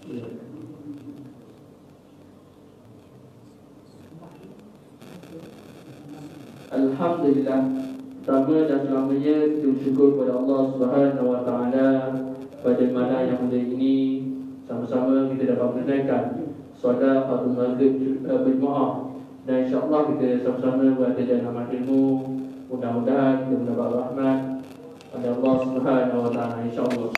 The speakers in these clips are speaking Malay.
Alhamdulillah, pertama dan selamanya kita bersyukur kepada Allah Subhanahu Wa Taala pada mana yang mulia ini sama-sama kita dapat menunaikan solat Fardhu Maghrib berjemaah, dan insya-Allah kita sama-sama berada dalam ilmu. Mudah-mudahan kita mendapat rahmat pada Allah Subhanahu Wa Taala, insya-Allah.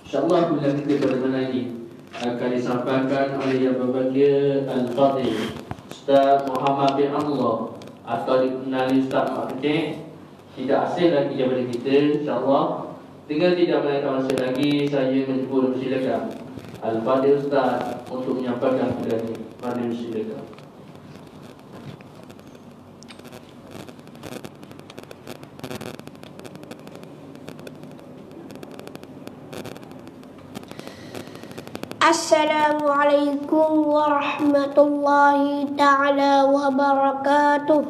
Insya-Allah bila kita pada mana ini akan disampaikan oleh yang berbahagia Al-Fadhil Ustaz Muhammad bin Allah, atau dikenali Ustaz Mak Kecil. Tidak asing lagi daripada kita, insya-Allah. Dengan tidak melengahkan masa lagi, saya menjemput persilakan Al-Fadhil Ustaz untuk menyampaikan kepada ini. Mari silakan. Assalamualaikum warahmatullahi ta'ala wabarakatuh.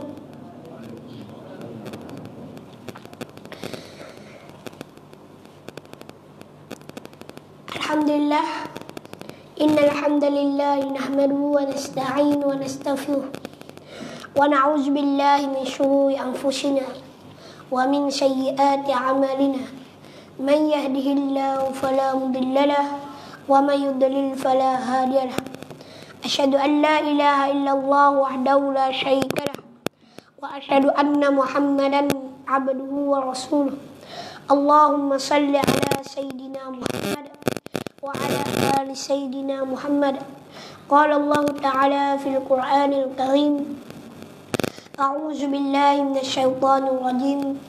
Alhamdulillah, innal hamdalillah nahmaduhu wa nasta'inu wa nastaghfiruh wa na'udzu billahi min shururi anfusina wa min sayyiati a'malina. Man yahdihillahu fala mudilla lahu wa may yudlil fala hadiya lahu. Asyhadu an la ilaha illallah wahdahu la syarika lahu wa asyhadu anna Muhammadan abduhu wa rasuluh. Allahumma salli ala sayyidina Muhammad wa ala ali sayyidina Muhammad. Qala Allah ta'ala fil Qur'anil Karim, a'udzu billahi minasy syaithanir rajim.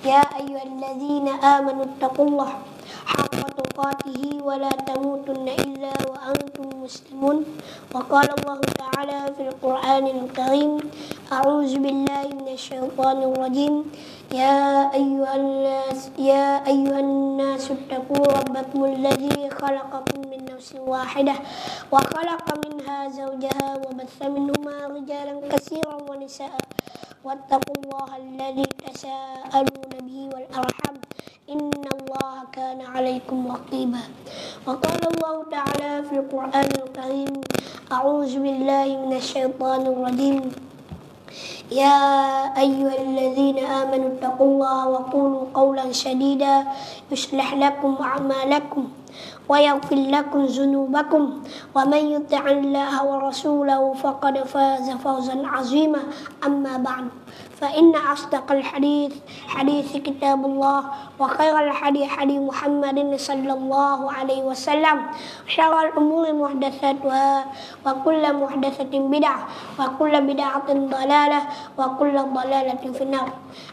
Ya ayyuhalladzina amanu taqullaha haqqa tuqatih wa la tamutunna illa wa antum muslimun. Wa qala Allah ta'ala fil Qur'anil Karim, a'udzu billahi minasy syaithanir rajim. Ya ayyuhan nas ittaqu rabbakum alladzi khalaqakum min nafsin wahidah wa khalaqa minha zawjaha wa batha minhuma rijalan katsiran wa nisaa wattaqullaha alladzi tasaaluna bihi wal arham innallaha kana 'alaykum raqiba. Wa qala Allah ta'ala fil Qur'anil Karim, a'udzu billahi minasy syaithanir rajim. Ya ayyuhalladzina amanu taqullaha wa qulu qawlan sadida yuslih lakum a'malakum wa yaghfir lakum dzunubakum wa man yuti'illaha wa rasulahu faqad faza fawzan 'azima. Amma ba'du, fa inna asdaqal hadits hadits kitabullah wa khairal hadi hadi Muhammadin sallallahu alaihi wasallam. Syarrul umuri muhdatsatuha wa kullu muhdatsatin bid'ah wa kullu bid'atin dhalalah wa kullu dhalalatin finnar.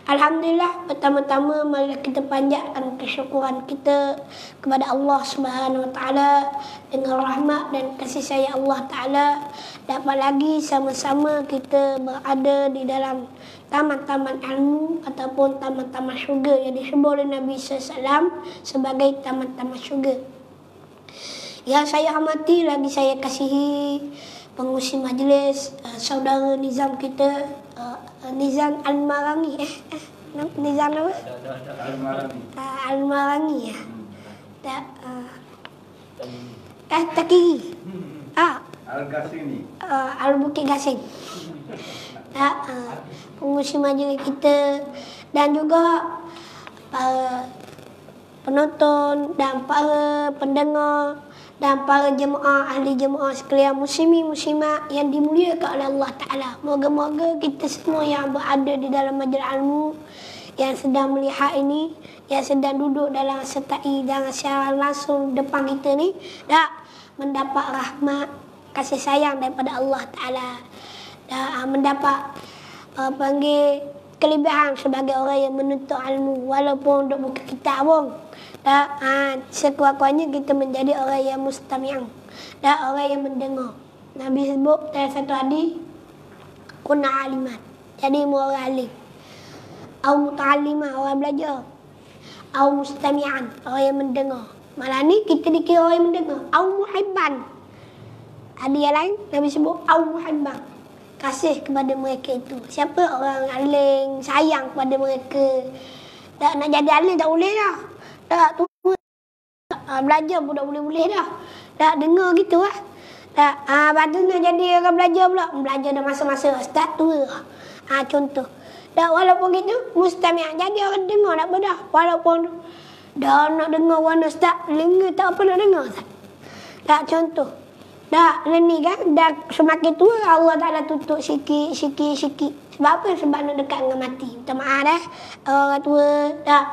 Alhamdulillah, pertama-tama mari kita panjatkan kesyukuran kita kepada Allah Subhanahu wa taala. Dengan rahmat dan kasih sayang Allah taala dapat lagi sama-sama kita berada di dalam taman-taman ilmu ataupun taman-taman syurga yang disebut oleh Nabi SAW sebagai taman-taman syurga. Yang saya hormati lagi saya kasihi pengurusi majlis, saudara Nizam kita, Nizam Al-Marangi. Nizam apa? Al-Marangi ya. Tak kiri. Al-Gasini. Al-Bukit Gasing. Pengurusi majlis kita dan juga para penonton dan para pendengar dan para jemaah, ahli jemaah sekalian, muslimin muslimat yang dimuliakan oleh Allah Ta'ala. Moga-moga kita semua yang berada di dalam majlis ilmu, yang sedang melihat ini, yang sedang duduk dalam sertai dan secara langsung depan kita ni, dah mendapat rahmat kasih sayang daripada Allah Ta'ala, dah mendapat panggil kelebihan sebagai orang yang menuntut ilmu walaupun duk buka kitab pun. Sekuat-kuatnya kita menjadi orang yang mustami'an, dan orang yang mendengar. Nabi sebut dalam satu hadis, kunna aliman, jadi orang alim, au muta'allimah, orang belajar, au mustami'an, orang yang mendengar. Malah ni kita dikira orang yang mendengar, au muhibban. Ada yang lain Nabi sebut au muhibban, kasih kepada mereka itu. Siapa orang alim, sayang kepada mereka. Tak nak jadi alim tak boleh dah. Tak tu belajar pun tak boleh-boleh dah. Tak dengar gitu lah. Tak, lepas tu nak jadi orang belajar pula. Belajar dah masa-masa ustaz tua. Contoh. Tak, walaupun gitu, mustami' jadi orang dengar tak apa dah. Walaupun dah nak dengar warna ustaz, telinga tak apa nak dengar. Tak, contoh. Dah, ni kan, dah semakin tua Allah Ta'ala tutup sikit. Sebab apa? Sebab nak dekat dengan mati. Minta maaf dah. Orang tua, dah.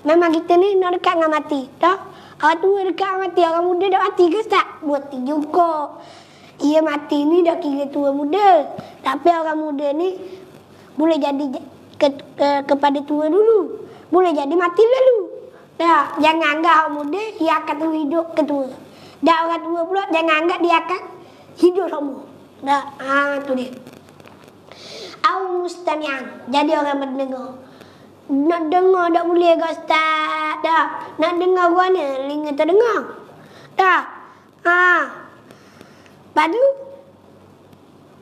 Memang kita ni nak dekat dengan mati. Dah. Orang tua dekat dengan mati. Orang muda dah mati ke tak? Mati juga. Ia mati ni dah kira tua muda. Tapi orang muda ni boleh jadi kepada tua dulu. Boleh jadi mati lalu. Dah. Jangan anggap orang muda ia akan hidup ke tua. Dah orang tua pula jangan anggap dia akan hidup semua. Dah, tu dia. Au mustami'an. Jadi orang mendengar. Nak dengar tak boleh ke ustaz? Dah. Nak dengar mana? Telinga terdengar. Dah. Lepas tu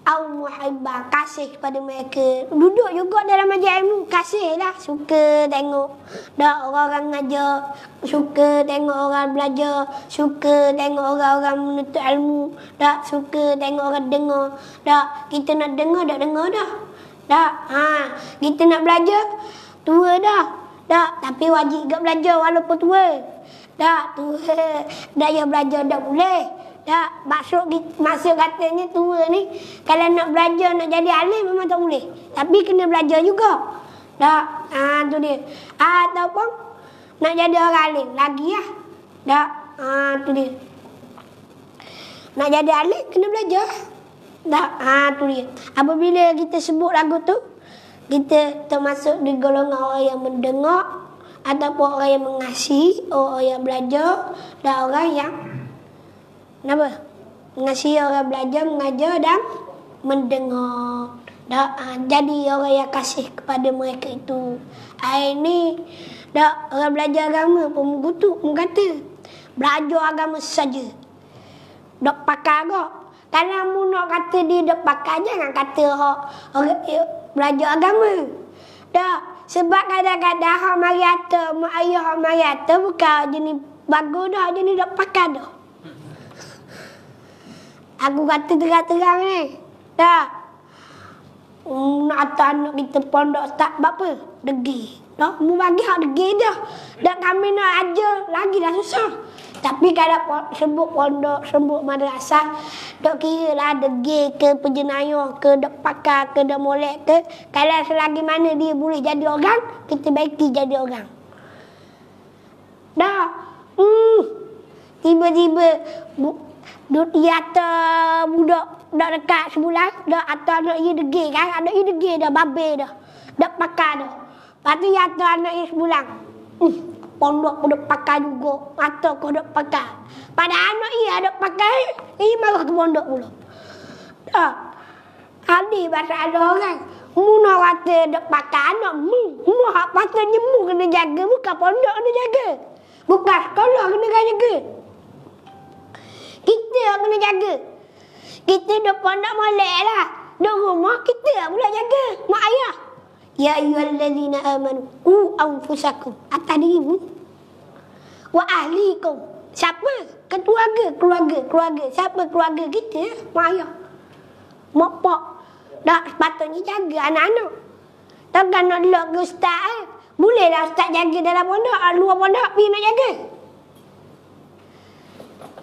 au muhibbah, kasih kepada mereka. Duduk juga dalam majlis ilmu, kasih lah. Suka tengok dah orang-orang ngajar, suka tengok orang belajar, suka tengok orang-orang menuntut ilmu, dah suka tengok orang dengar. Dah, kita nak dengar dah. Dah, kita nak belajar tua dah. Dah, tapi wajib juga belajar walaupun tua. Dah, tua dah ya belajar dah boleh. Dah, maksud katanya tua ni kalau nak belajar, nak jadi alim memang tak boleh. Tapi kena belajar juga. Dah, tu dia. Ataupun nak jadi orang alim lagi lah. Dah, tu dia. Nak jadi alim kena belajar. Dah, tu dia. Apabila kita sebut lagu tu, kita termasuk di golongan orang yang mendengar ataupun orang yang mengasihi, orang yang belajar dan orang yang kenapa? Mengasihi orang belajar, mengajar dan mendengar. Jadi orang yang kasih kepada mereka itu. Ini orang belajar agama pun mengutuk, mengata belajar agama saja. Dok pakar kok. Kalau mu nak kata dia dok pakar, jangan kata orang belajar agama. Sebab kadang-kadang hak mari atas, mak ayah hak mari atas bukan jenis bagus dah, jenis dok pakar dah. Aku kata terang-terang ni. Dah. Nak atas anak kita pondok tak apa? Degi. Dah, mu bagi hak degi dah. Dan kami nak ajar lagi dah susah. Tapi kalau sebut pondok, sebut madrasah, dok kira lah degi ke penjenayah ke dok pakar ke dok molek ke. Kalau selagi mana dia boleh jadi orang, kita baiki jadi orang. Dah. Tiba-tiba duduk di atas budak dah dekat sebulan, dah atas anak ia degil kan, anak ia degil dah, babe dah, dah pakar dah. Lepas tu atas anak ia sebulan, pondok pun dah pakar juga, mata kau dah pakar. Pada anak ia ada pakar, ia marah ke pondok pula. Dah, adik bahasa ada orang, mu nak kata dah pakar anak mu hak patutnya mu kena jaga, bukan pondok kena jaga, bukan sekolah kena jaga. Kita yang kena jaga. Kita duduk pondok molek lah. Duduk rumah kita pula jaga. Mak ayah. Ya ayyuhallazina amanu anfusakum. Atas dirimu. Wa ahlikum. Siapa? Keluarga. Siapa keluarga kita? Mak ayah. Mak pak. Dah sepatutnya jaga anak-anak. Takkan nak lock ke ustaz. Bolehlah ustaz jaga dalam pondok. Luar pondok pergi nak jaga.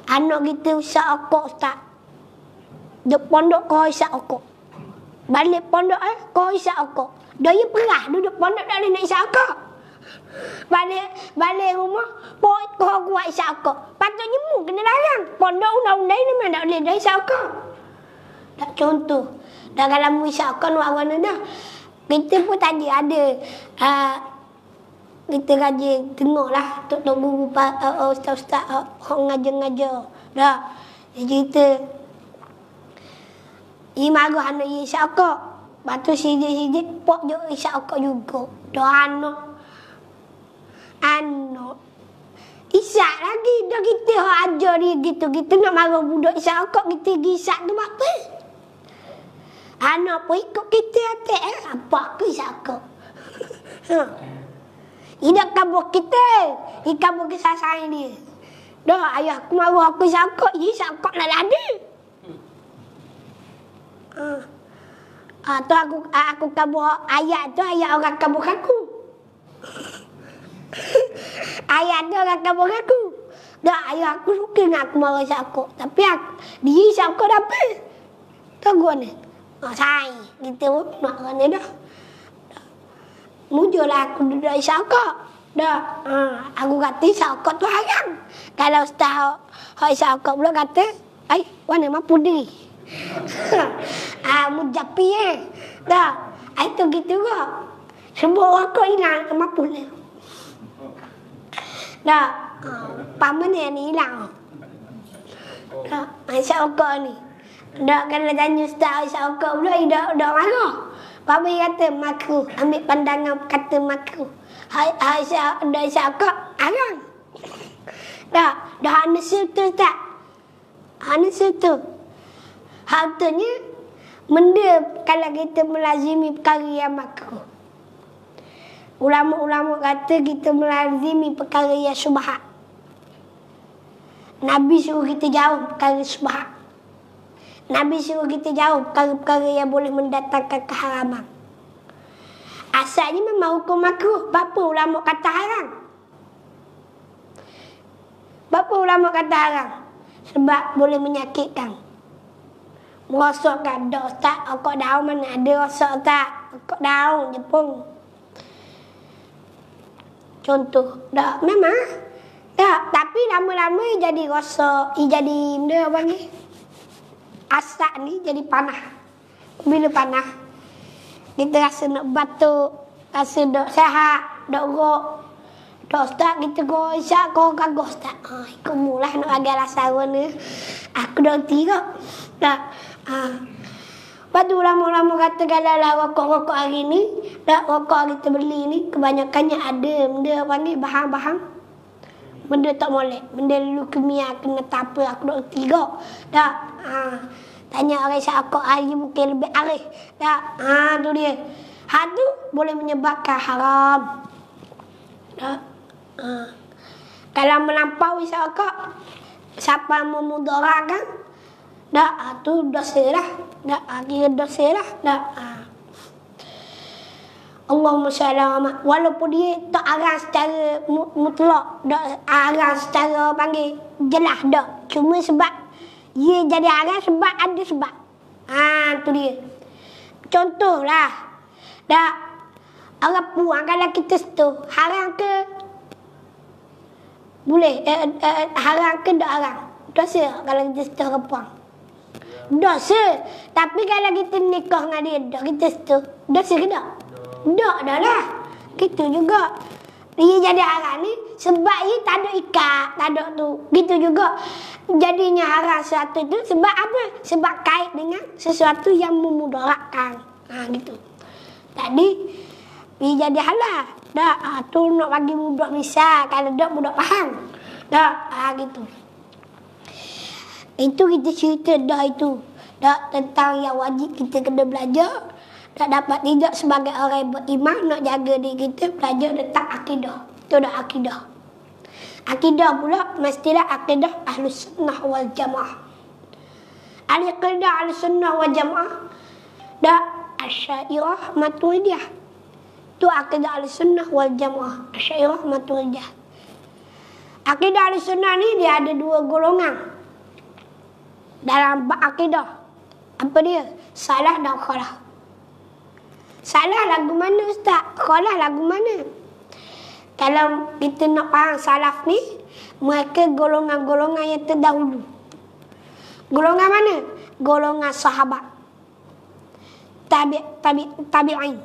Anak kita usah okok ustaz. Duduk pondok kau isap okok. Balik pondok kau isap okok. Dia perah duduk pondok tak boleh nak isap okok. Balik rumah kau kuat isap okok. Patutnya mu kena larang. Pondok undang-undang ni memang tak boleh dah isap okok. Tak contoh. Dah kalau mu isap okok nak warna dah. Kita pun tadi ada kita rajin tengoklah tok-tok guru ustaz-ustaz orang ngajar-ngajar. Dah. Dia cerita ia marah anak ia isap okok. Lepas tu sidik-sidik pok je isap okok juga. Dah anak isap lagi. Dah kita ajar dia gitu. Kita nak marah budak isap okok, kita pergi isap tu apa? Anak pun ikut kita atik apa aku isap okok. Ini kabur kita. Ini kabur kesasar dia. Dah ayah aku marah aku sakok, ye sakok lah ada. Tu aku kabur ayat tu ayat orang kabur aku. Ayat tu orang kabur aku. Dah ayah aku suka nak aku marah sakok, tapi dia sakok apa? Tahu ni. Sai, gitu nak kan dah. Mujurlah aku duduk sakok. Dah, aku kata sakok tu haram. Kalau ustaz hak sakok pula kata, ai, wana mampu diri. Mujapi Dah, itu gitu kok. Semua orang kau hilang mampu lah. Dah, paman ni hilang. Dah, sakok ni. Dah, kalau tanya ustaz sakok pula dah marah. Paman kata makruh, ambil pandangan kata makruh. Hai sakok haram. Dah ada situ tak? Ada situ. Hartanya benda kalau kita melazimi perkara yang makruh. Ulama-ulama kata kita melazimi perkara yang syubhat. Nabi suruh kita jauh perkara syubhat. Nabi suruh kita jauh perkara-perkara yang boleh mendatangkan keharaman. Asalnya memang hukum makruh. Berapa ulama kata haram? Berapa ulama kata haram? Sebab boleh menyakitkan. Merosakkan. Dah ustaz, okok daun mana ada rosak tak? Okok daun je pun. Contoh. Dah, memang. Dah, tapi lama-lama jadi rosak. Jadi benda apa ni? Asap ni jadi panah. Bila panah, kita rasa nak batuk, rasa dok sehat, dok rok. Dok ustaz kita go isyak kau kagak ustaz. Ikut mulah nak bagi alasan ni. Aku dah tiga. Dah. Padu lama-lama kata kalau lah rokok-rokok hari ni, dak rokok kita beli ni kebanyakannya ada benda panggil bahan-bahan benda tak molek, benda leukemia kena tak apa, aku dah tiga. Dak. Tanya orang sakok hari mungkin lebih arif. Tak, tu dia. Hal tu boleh menyebabkan haram. Tak. Kalau melampaui sakok, siapa memudaratkan, tak, tu dosa lah. Tak, kira dosa lah. Tak. Allahumma shalli walaupun dia tak arang secara mutlak, tak arang secara panggil jelas dak. Cuma sebab ia jadi haram sebab ada sebab. Tu dia. Contohlah. Dah orang puang kalau kita setuh, haram ke? Boleh. Haram ke tak haram? Dosa kalau kita setuh orang puang. Dosa. Tapi kalau kita nikah dengan dia, tak kita setuh, dosa ke tak? Tak dah lah. Gitu juga. Dia jadi haram ni sebab ia tak ada ikat, tak ada tu. Gitu juga. Jadinya haram sesuatu itu sebab apa? Sebab kait dengan sesuatu yang memudaratkan. Gitu. Tadi dia jadi halal. Dah, tu nak bagi budak misal, kalau dak budak faham. Dah, gitu. Itu kita cerita dah itu. Dah tentang yang wajib kita kena belajar. Tak dapat tidak sebagai orang yang beriman nak jaga diri kita belajar tentang akidah. Itu dah akidah. Akidah pula mestilah akidah Ahlus Sunnah wal Jamaah. Akidah Ahlus Sunnah wal Jamaah dah Asy'ariyah Maturidiyah. Itu akidah Ahlus Sunnah wal Jamaah, Asy'ariyah Maturidiyah. Akidah Ahlus Sunnah ni dia ada dua golongan dalam akidah. Apa dia? Salah dan khalah. Salah lagu mana ustaz? Khalah lagu mana? Kalau kita nak faham salaf ni, mereka golongan-golongan yang terdahulu. Golongan mana? Golongan sahabat. Tabi'in.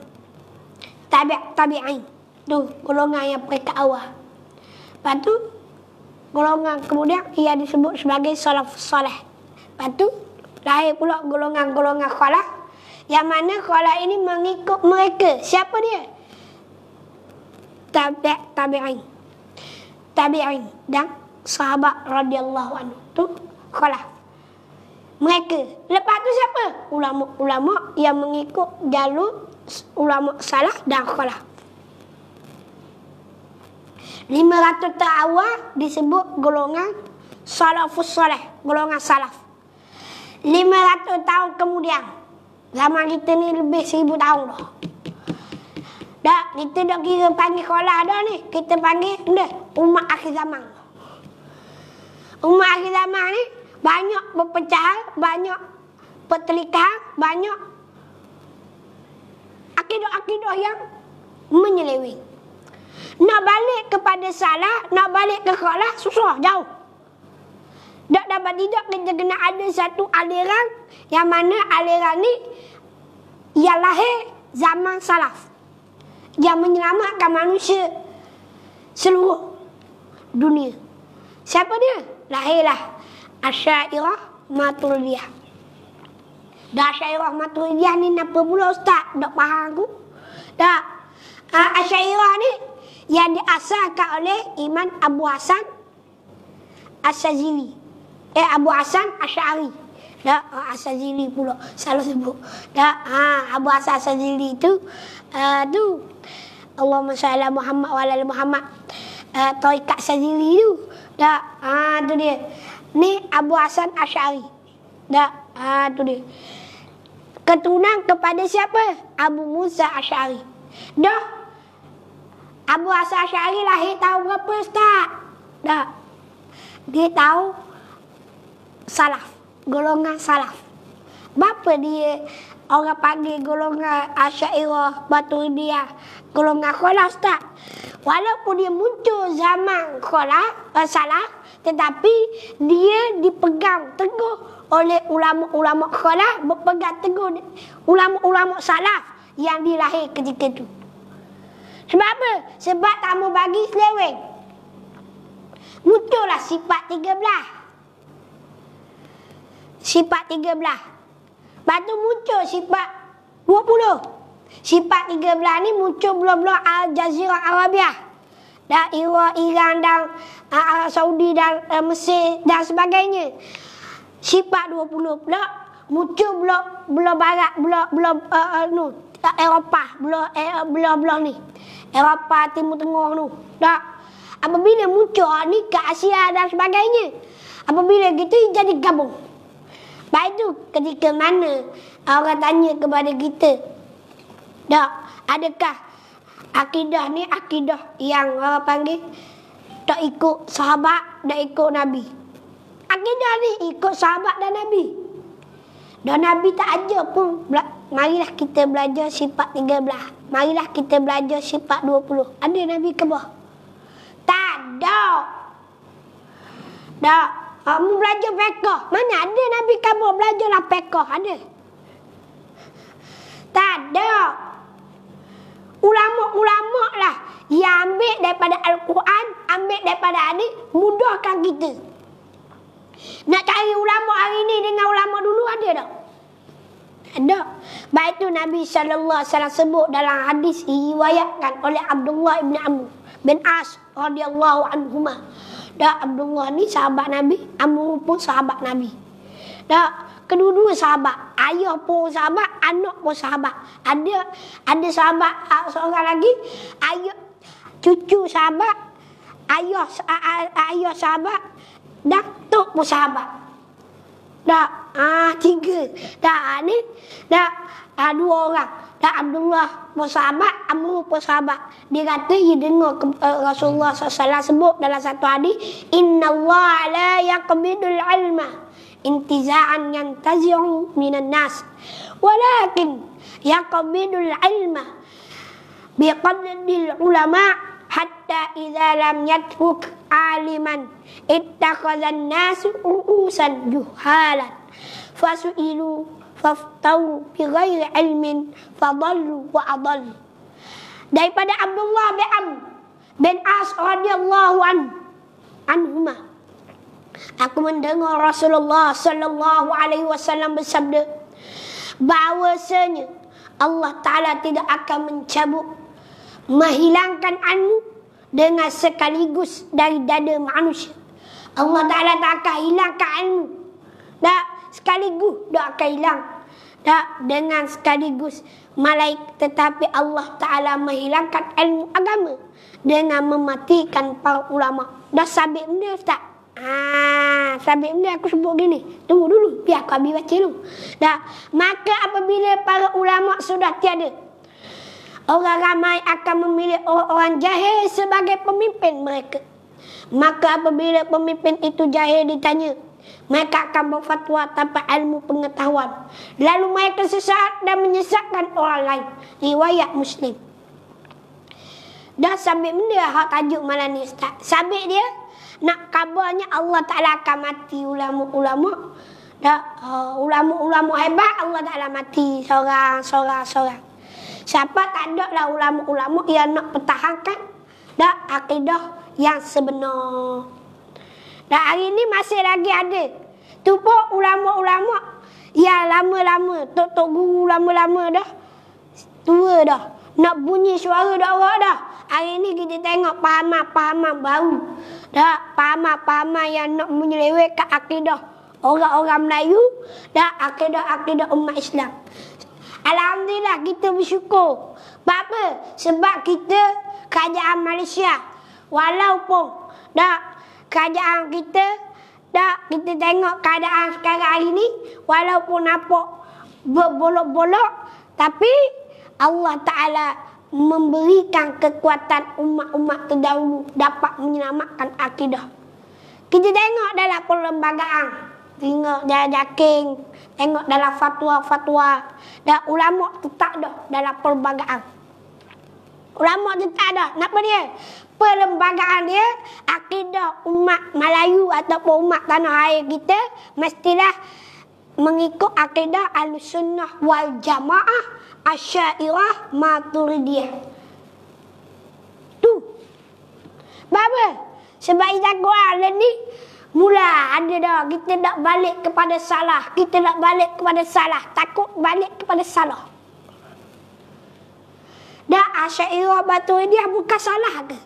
Tabi'in. Tu golongan yang mereka awal. Lepas tu golongan kemudian ia disebut sebagai salaf saleh. Lepas tu lahir pula golongan-golongan khalah. Yang mana khalah ini mengikut mereka. Siapa dia? Tabi'in dan sahabat radhiyallahu anhu. Tu khalah. Mereka. Lepas tu siapa? Ulama-ulama yang mengikut jalur ulama salah dan khalah. 500 tahun awal disebut golongan salafus salih, golongan salaf. 500 tahun kemudian, zaman kita ni lebih 1000 tahun dah. Dah, kita dah kira panggil sekolah dah ni. Kita panggil dah umat akhir zaman. Umat akhir zaman ni banyak perpecahan, banyak pertelikahan, banyak akidah-akidah yang menyeleweng. Nak balik kepada salah, nak balik ke sekolah susah, jauh. Tak dapat tidak, kita kena ada satu aliran yang mana aliran ni yang lahir zaman salaf, yang menyelamatkan manusia seluruh dunia. Siapa dia? Lahirlah Asy'ariyah Maturidiyah. Dah Asy'ariyah Maturidiyah ni apa pula ustaz? Tak faham aku. Tak. Asy'ariyah ni yang diasaskan oleh Imam Abu Hasan As-Sazili. Abu Hasan Asy'ari. Dah As-Sazili pula salah sebut. Dah Abu Hasan As-Sazili tu tu Allahumma shalli ala Muhammad wa ala Muhammad. Tarikat Sazili tu. Dah tu dia. Ni Abu Hasan Asy'ari. Dah tu dia. Keturunan kepada siapa? Abu Musa Asy'ari. Dah Abu Hasan Asy'ari lahir tahun berapa ustaz? Dah. Dia tahu salaf, golongan salaf. Bapa dia orang panggil golongan Asy'ariyah Maturidiyah, golongan khalaf ustaz. Walaupun dia muncul zaman khalaf salaf, tetapi dia dipegang teguh oleh ulama-ulama khalaf, berpegang teguh ulama-ulama salaf yang dilahir ketika itu. Sebab apa? Sebab tak mau bagi seleweng. Muncullah sifat 13. Sifat 13. Lepas tu muncul sifat 20. Sifat 13 ni muncul blok-blok Al-Jazirah Arabiah. Dan Iran dan Saudi dan Mesir dan sebagainya. Sifat 20 blok muncul blok barat, blok Eropah, blok ni. Eropah Timur Tengah tu. Tak. Apabila muncul ni ke Asia dan sebagainya. Apabila gitu jadi gabung. Baik tu ketika mana orang tanya kepada kita, tak, adakah akidah ni akidah yang orang panggil tak ikut sahabat, tak ikut Nabi. Akidah ni ikut sahabat dan Nabi. Dan Nabi tak ajar pun. Marilah kita belajar sifat 13. Marilah kita belajar sifat 20. Ada Nabi ke bawah? Tak ada. Tak. Kamu belajar fiqh. Mana ada Nabi kamu belajarlah fiqh? Ada? Tak ada. Ulama-ulama lah yang ambil daripada Al-Quran, ambil daripada hadis, mudahkan kita. Nak cari ulama hari ni dengan ulama dulu ada tak? Ada. Baik tu Nabi SAW sebut dalam hadis diriwayatkan oleh Abdullah ibn Amr bin As radhiyallahu anhuma. Dah Abdullah ni sahabat Nabi, Amr pun sahabat Nabi. Dah kedua-dua sahabat, ayah pun sahabat, anak pun sahabat. Ada sahabat seorang lagi, ayah cucu sahabat, ayah sahabat, dah tok pun sahabat. Dah tiga. Dah ni dah dua orang. Dah Abdullah pun sahabat, Amr pun sahabat. Dia kata dia dengar Rasulullah SAW sebut dalam satu hadis, innallaha la yaqbidul ilma intiza'an yantazi'u minan nas walakin yaqbidul ilma biqadril ulama hatta idza lam yatruk aliman ittakhadhan nasu ru'usan juhalan fasu'ilu faftau bi ghairi ilmin fadallu wa adallu. Daripada Abdullah bin Amr bin As radhiyallahu anhuma, aku mendengar Rasulullah sallallahu alaihi wasallam bersabda bahwasanya Allah Taala tidak akan mencabut, menghilangkan ilmu dengan sekaligus dari dada manusia. Allah Taala tak akan hilangkan ilmu. Tak sekaligus tak akan hilang. Tak dengan sekaligus malaikat, tetapi Allah Ta'ala menghilangkan ilmu agama dengan mematikan para ulama. Dah sabit benda tak? Sabit benda aku sebut gini. Tunggu dulu, biar aku habis baca dulu. Dah, maka apabila para ulama sudah tiada, orang ramai akan memilih orang-orang jahil sebagai pemimpin mereka. Maka apabila pemimpin itu jahil ditanya, mereka akan berfatwa tanpa ilmu pengetahuan. Lalu mereka sesat dan menyesatkan orang lain. Riwayat Muslim. Dah sabit benda hak tajuk malam ni Ustaz. Sabit dia nak kabarnya Allah Ta'ala akan mati ulama-ulama. Dah ulama-ulama hebat Allah Ta'ala mati seorang. Siapa tak ada lah ulama-ulama yang nak pertahankan dah akidah yang sebenar. Dan hari ni masih lagi ada. Tu pun ulama-ulama yang lama-lama, tok-tok guru lama-lama dah, tua dah, nak bunyi suara dah orang dah. Hari ni kita tengok pahaman-pahaman baru. Dah, pahaman-pahaman yang nak menyelewengkan akidah orang-orang Melayu dan akidah-akidah umat Islam. Alhamdulillah kita bersyukur. Sebab apa? Sebab kita kerajaan Malaysia, walaupun kerajaan kita kita tengok keadaan sekarang hari ni, walaupun nampak berbolok-bolok, tapi Allah Ta'ala memberikan kekuatan umat-umat terdahulu dapat menyelamatkan akidah. Kita tengok dalam perlembagaan, tengok dalam jaking, tengok dalam fatwa-fatwa, dan ulama tetap dah dalam perlembagaan. Ulama tetap dah. Kenapa dia? Perlembagaan dia, akidah umat Melayu ataupun umat tanah air kita mestilah mengikut akidah Ahlussunnah wal Jamaah, Asy'ariyah, Maturidiyah. Tu. Apa? Sebab kita kuat ni mula ada dah kita nak balik kepada salah. Kita nak balik kepada salah. Takut balik kepada salah. Dah Asy'ariyah Maturidiyah bukan salah ke?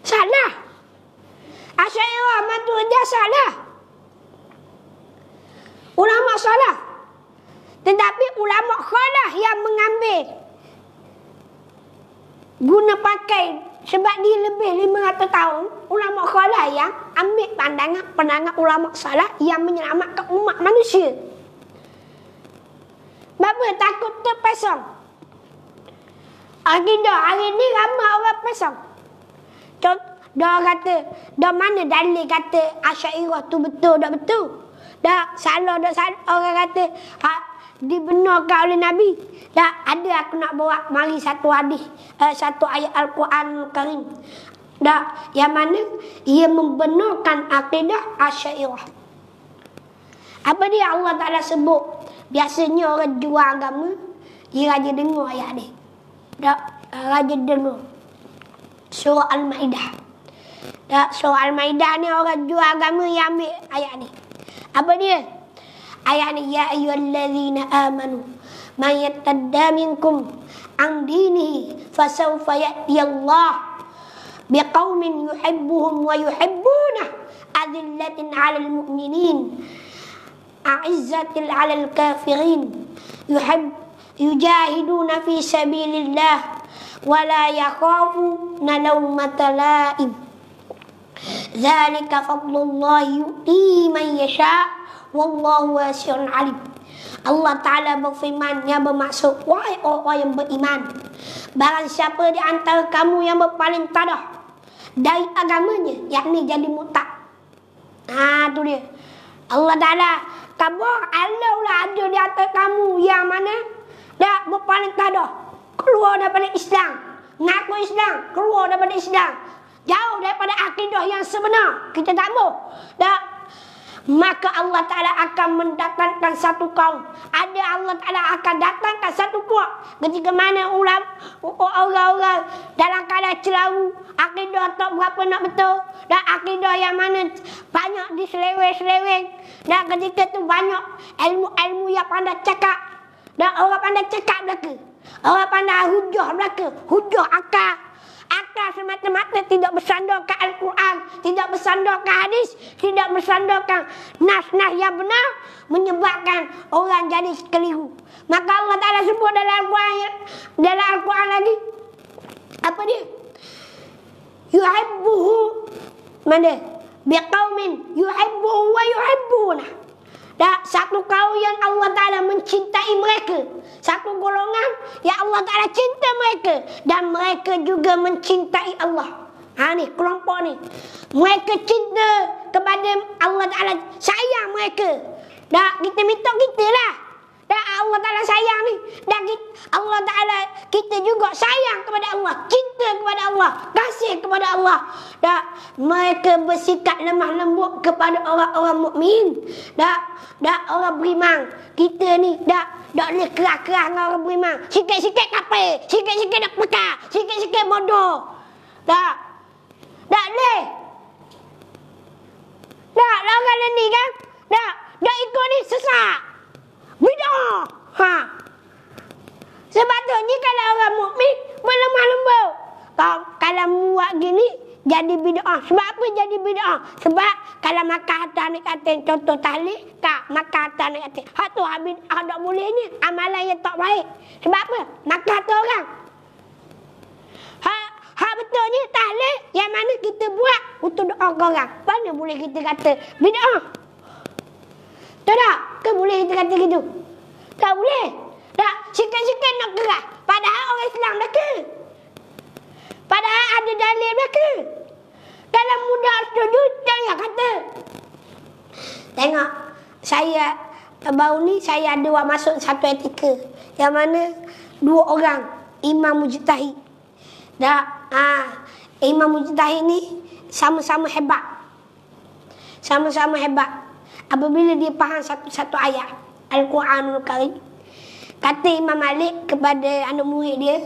Salah. Asy'ariyah Maturidiyah salah. Ulama salah. Tetapi ulama khalah yang mengambil guna pakai, sebab dia lebih 500 tahun, ulama khalah yang ambil pandangan ulama salah yang menyelamatkan umat manusia. Bapa takut terpesong. Akidah hari ni ramai orang pesong. Dah kata, dah mana dalil kata Asy'ariyah tu betul tak betul? Dah salah tak salah. Orang kata dibenarkan oleh Nabi. Dah ada aku nak bawa mari satu hadis, satu ayat Al-Quran Karim. Dah yang mana ia membenarkan akidah Asy'ariyah. Apa dia Allah Ta'ala sebut? Biasanya orang jual agama, dia raja dengar ayat ni. Dah raja dengar surah Al-Maidah. Dah surah Al-Maidah ni orang jual agama yang ambil ayat ni. Apa dia? Ayat ni, ya ayyuhallazina amanu man yattadda minkum an dinihi fasawfa ya'tiyallah biqaumin yuhibbuhum wa yuhibbunah adillatin 'alal mu'minin a'izzatil 'alal kafirin yujahiduna fi sabilillah wa la yakhafuna lawmata la'im. Dzalika fadlullahi yu'ti man yasha' wallahu wasi'un 'alim. Allah Ta'ala berfirman yang bermaksud, wahai orang yang beriman, barang siapa di antara kamu yang berpaling tadah dari agamanya, yakni jadi murtad. Tu dia. Allah Ta'ala kabar Allah lah ada di antara kamu yang mana dah berpaling tadah, keluar daripada Islam, ngaku Islam, keluar daripada Islam, jauh daripada akidah yang sebenar, kita tak mau dah. Maka Allah Ta'ala akan mendatangkan satu kaum. Ada Allah Ta'ala akan datangkan satu puak. Ketika mana orang-orang dalam keadaan celaru, akidah tak berapa nak betul, dan akidah yang mana banyak diseleweng-seleweng, dan ketika tu banyak ilmu-ilmu yang pandai cakap, dan orang pandai cakap belaka, orang pandai hujah belaka, hujah akal. akal semata-mata, tidak bersandarkan Al-Quran, tidak bersandarkan hadis, tidak bersandarkan nas-nas yang benar, menyebabkan orang jadi keliru. Maka Allah Ta'ala sebut dalam Al-Quran lagi, apa dia? Yuhibbuhu mana? Biqaumin yuhibbuhu wa yuhibbuna. Satu kaum yang Allah Ta'ala mencintai mereka, satu golongan yang Allah Ta'ala cinta mereka, dan mereka juga mencintai Allah. Ni kelompok ni, mereka cinta kepada Allah Ta'ala, sayang mereka. Kita minta kita lah. Allah Ta'ala sayang ni, dan Allah Ta'ala kita juga sayang kepada Allah, cinta kepada Allah, kasih kepada Allah. Mereka bersikap lemah lembut kepada orang-orang mukmin. Orang beriman. Kita ni tak boleh keras-keras dengan orang beriman. Sikit-sikit kafir, sikit-sikit nak pekak, sikit-sikit bodoh. Tak boleh. Orang ni kan tak ikut ni sesat, bid'ah. Sebab tu ni kalau orang mukmin berlemah lembut. Kalau buat gini jadi bid'ah. Sebab apa jadi bid'ah? Sebab kalau makan harta anak yatim, contoh tahlil, makan harta anak yatim, hak tu bid'ah tak boleh ni, amalan yang tak baik. Sebab apa? Makan harta orang. Hak betulnya tahlil yang mana kita buat untuk doa ke orang. Mana boleh kita kata bid'ah? Tak? Ke boleh kita kata gitu? Tak boleh. Tak, sikit-sikit nak keras. Padahal orang Islam belaka. Padahal ada dalil belaka. Kalau mudah setuju, jangan kata. Tengok, saya baru ni saya ada buat masuk satu etika. Yang mana 2 orang imam mujtahid. Imam mujtahid ni sama-sama hebat. Sama-sama hebat. Apabila dia faham satu ayat Al-Quranul Karim, kata Imam Malik kepada anak murid dia,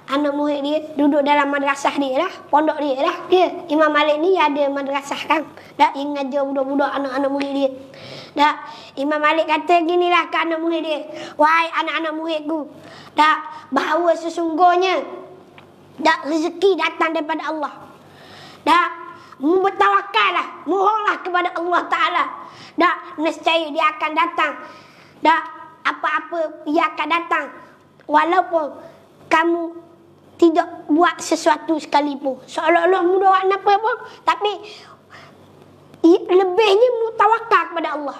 anak murid dia duduk dalam madrasah dia lah, pondok dia lah. Imam Malik ni ada madrasah kan, yang ngajar budak-budak anak-anak murid dia. Imam Malik kata ginilah ke anak murid dia, wahai anak-anak muridku, bahawa sesungguhnya rezeki datang daripada Allah. Bertawakallah, mohonlah kepada Allah Ta'ala. Nescaya dia akan datang. Apa-apa ia akan datang, walaupun kamu tidak buat sesuatu sekalipun. Seolah-olah mudah buat apa pun, tapi lebihnya tawakal kepada Allah.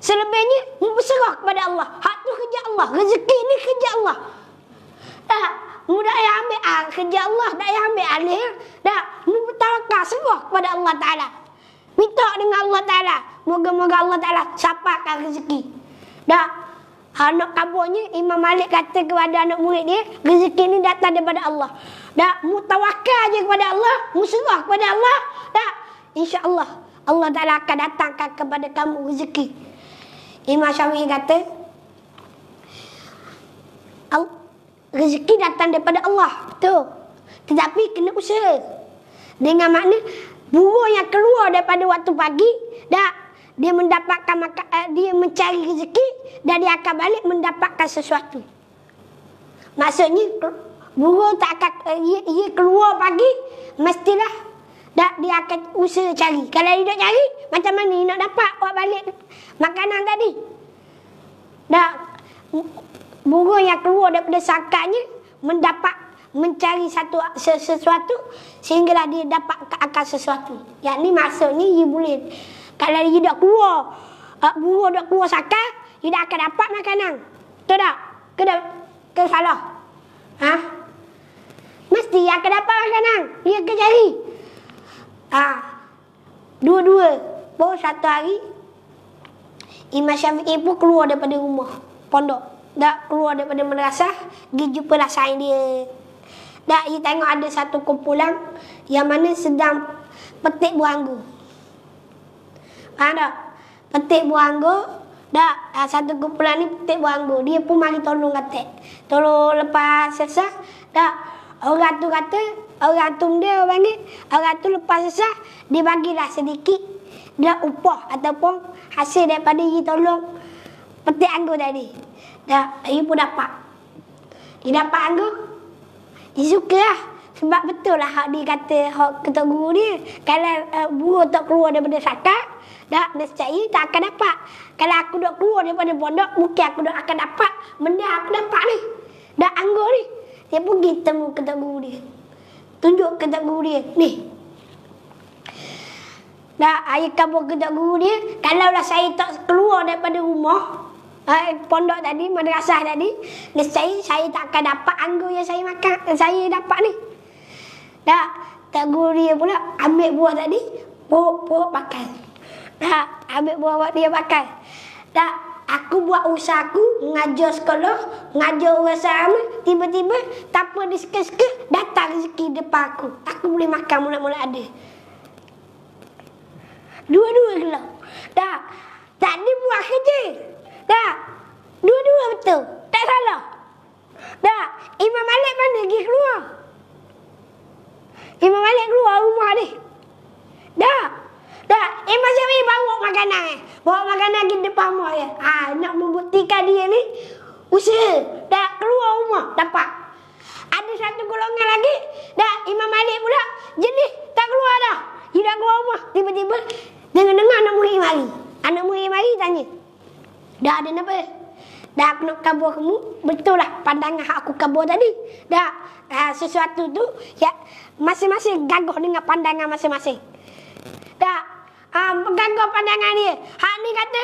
Selebihnya berserah kepada Allah. Hak tu kerja Allah, rezeki ni kerja Allah. Mudah yang ambil kerja Allah, tak yang ambil alih. Bertawakal, serah kepada Allah Ta'ala. Minta dengan Allah Ta'ala, moga-moga Allah Ta'ala sapatkan rezeki. Anak kaburnya Imam Malik kata kepada anak murid dia, rezeki ni datang daripada Allah. Mutawakal je kepada Allah, musyrah kepada Allah, insya-Allah Allah Ta'ala akan datangkan kepada kamu rezeki. Imam Syafi'i kata, rezeki datang daripada Allah tu, tetapi kena usaha. Dengan makna burung yang keluar daripada waktu pagi, dia mendapatkan dia mencari rezeki, dan dia akan balik mendapatkan sesuatu. Maksudnya burung tak akan ia keluar pagi, mestilah dia akan usaha cari. Kalau dia tak cari, macam mana dia nak dapat buat balik makanan tadi? Burung yang keluar daripada sangkarnya mencari sesuatu sehinggalah dia dapat akan sesuatu. Yang ni maksudnya dia boleh, kalau dia tak keluar, burung tak keluar sangkar, dia tak akan dapat makanan. Betul tak? Ke salah? Mesti dia akan dapat makanan. Dia akan cari. Dua-dua. Baru satu hari, Imam Syafi'i pun keluar daripada rumah pondok. Keluar daripada madrasah, pergi jumpalah saing dia. Dia tengok ada satu kumpulan yang mana sedang petik buah anggur. Faham tak? Petik buah anggur. Satu kumpulan ni petik buah anggur. Dia pun mari tolong katik. Tolong lepas selesai. Orang tu kata, orang tu dia panggil, orang tu lepas selesai, dia bagilah sedikit dia upah ataupun hasil daripada dia tolong petik anggur tadi. Dia pun dapat. Dia dapat anggur, dia suka lah. Sebab betul lah hak dia kata hak ketua guru dia. Kalau buruh tak keluar daripada sakat, dak nescaya tak akan dapat. Kalau aku dok keluar daripada pondok, mungkin aku dok akan dapat benda aku dapat ni. Dak anggur ni. Dia pergi temu ketua guru dia. Tunjuk ketua guru dia. Ni. Dak ayah kabur ketua guru dia, kalaulah saya tak keluar daripada rumah, pondok tadi, madrasah tadi, nescaya saya tak akan dapat anggur yang saya makan, saya dapat ni. Tak, tak guru dia pula ambil buah tadi, pokok pakai. Tak, ambil buah dia pakai. Tak, aku buat usaha aku, mengajar sekolah, mengajar orang sama, tiba-tiba tanpa diseka-seka datang rezeki depan aku. Aku boleh makan mula-mula ada. Dua-dua gelap. Tak, tak dia buat kerja. Tak, dua-dua betul. Tak salah. Tak, Imam Malik mana pergi keluar? Imam Malik keluar rumah ni. Dah. Dah. Imam Syafi'i bawa makanan bawa makanan di depan rumah ya. Nak membuktikan dia ni usaha. Dah keluar rumah dapat. Ada satu golongan lagi. Dah Imam Malik pula jenis tak keluar dah. Dia dah keluar rumah. Tiba-tiba dengar-dengar anak murid mari. Anak murid mari tanya. Dah ada apa? Dah aku nak kabur kamu. Betul lah pandangan aku kabur tadi. Dah sesuatu tu ya masing-masing gagah dengan pandangan masing-masing. Dah gagah pandangan dia. Hak ni kata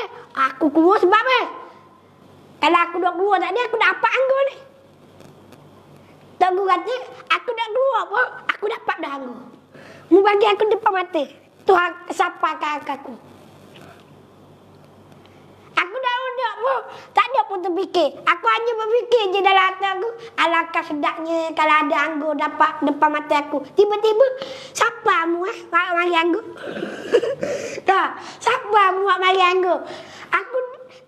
aku keluar sebab apa? Kalau aku dah keluar tadi aku dapat anggur ni. Tak guru kata aku dah keluar pun aku dapat dah anggur. Mu bagi aku depan mata. Tuhan siapa aku. Aku dah udah pun tak ada pun terfikir. Aku hanya berfikir je dalam hati aku, alangkah sedapnya kalau ada anggur dapat depan mata aku. Tiba-tiba siapa mu mari anggur? Tak, siapa mu mari anggur? Aku